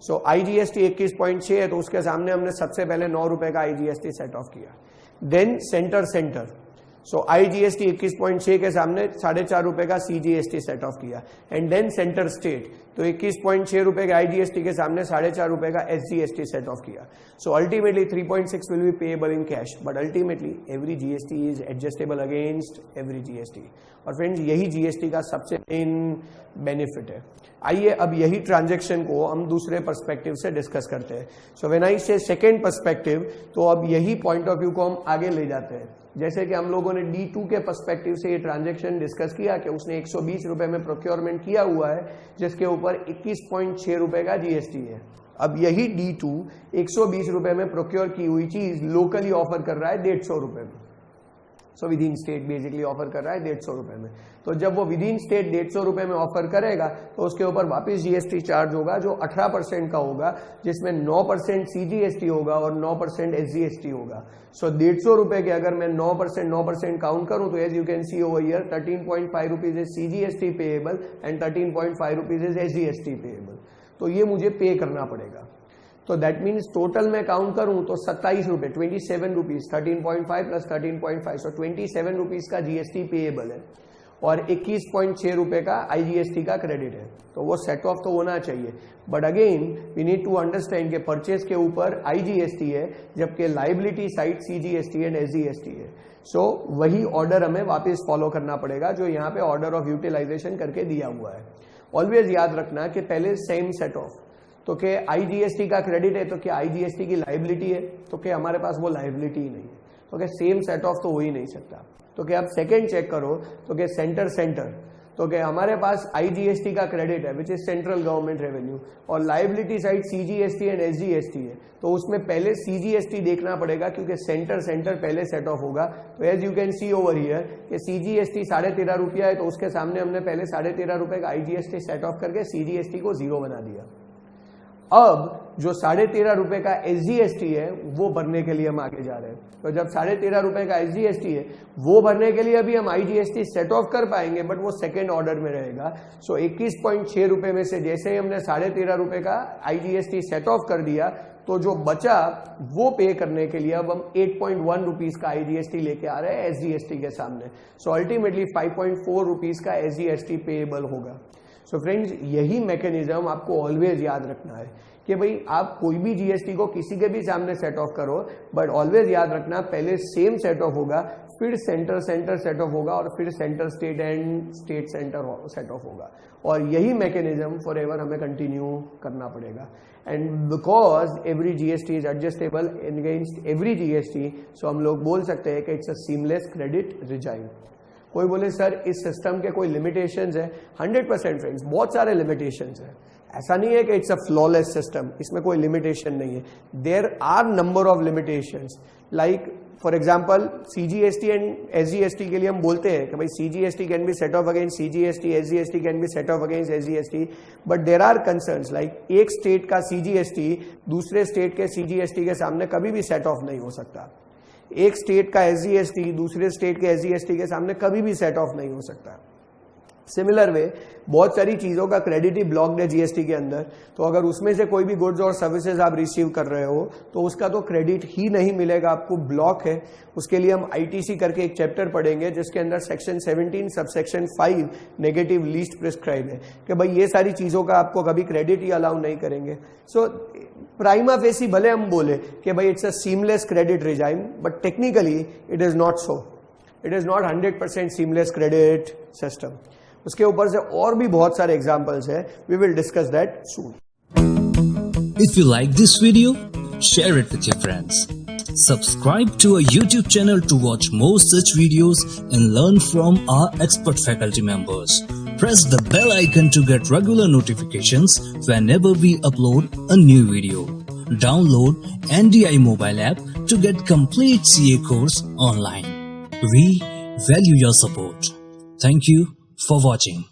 So IGST 21.6 है तो उसके सामने हमने सबसे पहले 9 रुपए का IGST सेट ऑफ किया। Then centre. सो IGST 21.6 के सामने 4.5 रुपए का CGST सेट ऑफ किया एंड देन सेंटर स्टेट तो 21.6 रुपए के IGST के सामने 4.5 रुपए का SGST सेट ऑफ किया. So ultimately 3.6 will be payable in cash but ultimately every GST is adjustable against every GST. और फ्रेंड्स यही GST का सबसे मेन बेनिफिट है. आइए अब यही ट्रांजैक्शन को हम दूसरे पर्सपेक्टिव से डिस्कस करते हैं. सो व्हेन आई से सेकंड पर्सपेक्टिव तो अब यही पॉइंट ऑफ व्यू को हम आगे ले जाते हैं. जैसे कि हम लोगों ने D2 के पर्सपेक्टिव से ये ट्रांजैक्शन डिस्कस किया कि उसने 120 रुपए में प्रोक्योरमेंट किया हुआ है जिसके ऊपर 21.6 रुपए का GST है. अब यही D2 120 रुपए में प्रोक्योर की हुई चीज लोकली ऑफर कर रहा है 150 रुपए में. So with in state basically offer कर रहा है 150 रुपए में. तो जब वो विद इन स्टेट 150 रुपए में ऑफर करेगा तो उसके ऊपर वापस GST चार्ज होगा जो 18% का होगा जिसमें 9% CGST होगा और 9% SGST होगा. सो 150 रुपए के अगर मैं 9% काउंट करूं तो as you can see over here 13.5 rupees is CGST payable and 13.5 rupees is SGST payable. तो ये मुझे पे करना पड़ेगा. तो दैट मीन्स टोटल मैं काउंट करूं तो 27 रुपए 27 रुपीज 13.5 प्लस 13.5 सो 27 रुपीज का GST पेएबल है और 21.6 रुपए का IGST का क्रेडिट है. तो वो सेट ऑफ तो होना चाहिए but again we need to understand के परचेज के ऊपर IGST है जबकि liability side CGST and SGST है. सो वही ऑर्डर हमें वापस फॉलो करना पड़ेगा जो यहाँ पे ऑर्डर ऑफ यूटिलाइजेशन करके दिया हुआ है. ऑलवेज याद रखना कि पहले सेम सेट ऑफ तो क्या IGST का क्रेडिट है तो क्या IGST की लाइबिलिटी है तो क्या हमारे पास वो लाइबिलिटी ही नहीं है. तो क्या सेम सेट ऑफ तो हो ही नहीं सकता. तो क्या आप सेकंड चेक करो तो क्या सेंटर तो क्या हमारे पास IGST का क्रेडिट है which is central government revenue और liability side CGST and SGST है. तो उसमें पहले CGST देखना पड़ेगा क्योंकि सेंटर पहले सेट ऑफ होगा. तो as you can see over here कि CGST 13.5 रुपया है तो उसके सामने हमने पहले 13.5 रुपए का IGST सेट ऑफ करके CGST को 0 बना दिया. अब जो 13.5 रुपए का SGST है वो भरने के लिए हम आगे जा रहे हैं. तो जब 13.5 रुपए का SGST है वो भरने के लिए अभी हम IGST सेट ऑफ कर पाएंगे बट वो सेकंड ऑर्डर में रहेगा. सो 21.6 रुपए में से जैसे ही हमने 13.5 रुपए का IGST सेट ऑफ कर दिया तो जो बचा वो पे करने के लिए अब हम 8.1 रुपीज का IGST लेके आ रहे हैं SGST के सामने. सो अल्टीमेटली 5.4 रुपीज का SGST पेएबल होगा. सो फ्रेंड्स यही मैकेनिज्म आपको ऑलवेज याद रखना है कि भाई आप कोई भी GST को किसी के भी सामने सेट ऑफ करो बट ऑलवेज याद रखना पहले सेम सेट ऑफ होगा फिर सेंटर सेट ऑफ होगा और फिर centre state and state centre set off होगा. और यही मैकेनिज्म फॉर एवर हमें कंटिन्यू करना पड़ेगा. And because every GST is adjustable against every GST सो हम लोग बोल सकते हैं कि it's a seamless credit regime. कोई बोले सर इस सिस्टम के कोई लिमिटेशंस है. 100% फ्रेंड्स बहुत सारे लिमिटेशंस है. ऐसा नहीं है कि इट्स अ फ्लॉलेस सिस्टम, इसमें कोई लिमिटेशन नहीं है. There are number of limitations like for example CGST and SGST के लिए हम बोलते हैं कि भाई CGST can be set off against CGST, SGST can be set off against SGST but there are concerns like एक स्टेट का CGST दूसरे स्टेट के CGST के सामने कभी भी सेट ऑफ नहीं हो सकता. एक स्टेट का SGST दूसरे स्टेट के SGST के सामने कभी भी सेट ऑफ नहीं हो सकता. सिमिलर वे बहुत सारी चीजों का क्रेडिट ही ब्लॉक्ड है GST के अंदर. तो अगर उसमें से कोई भी गुड्स और सर्विसेज आप रिसीव कर रहे हो तो उसका तो क्रेडिट ही नहीं मिलेगा, आपको ब्लॉक है. उसके लिए हम ITC करके एक चैप्टर पढ़ेंगे जिसके अंदर section 17 subsection 5 negative least prescribe है कि भाई ये सारी चीजों का आपको कभी क्रेडिट ही अलाउ नहीं करेंगे. सो प्राइमा फेसी भले हम बोले कि भाई it's a seamless credit regime but technically it is not so. It is not 100% seamless credit system. उसके ऊपर से और भी बहुत सारे एग्जांपल्स हैं. We will discuss that soon. If you like this video share it with your friends. Subscribe to our YouTube channel to watch more such videos and learn from our expert faculty members. Press the bell icon to get regular notifications whenever we upload a new video. Download NDI mobile app to get complete CA course online. We value your support. Thank you for watching.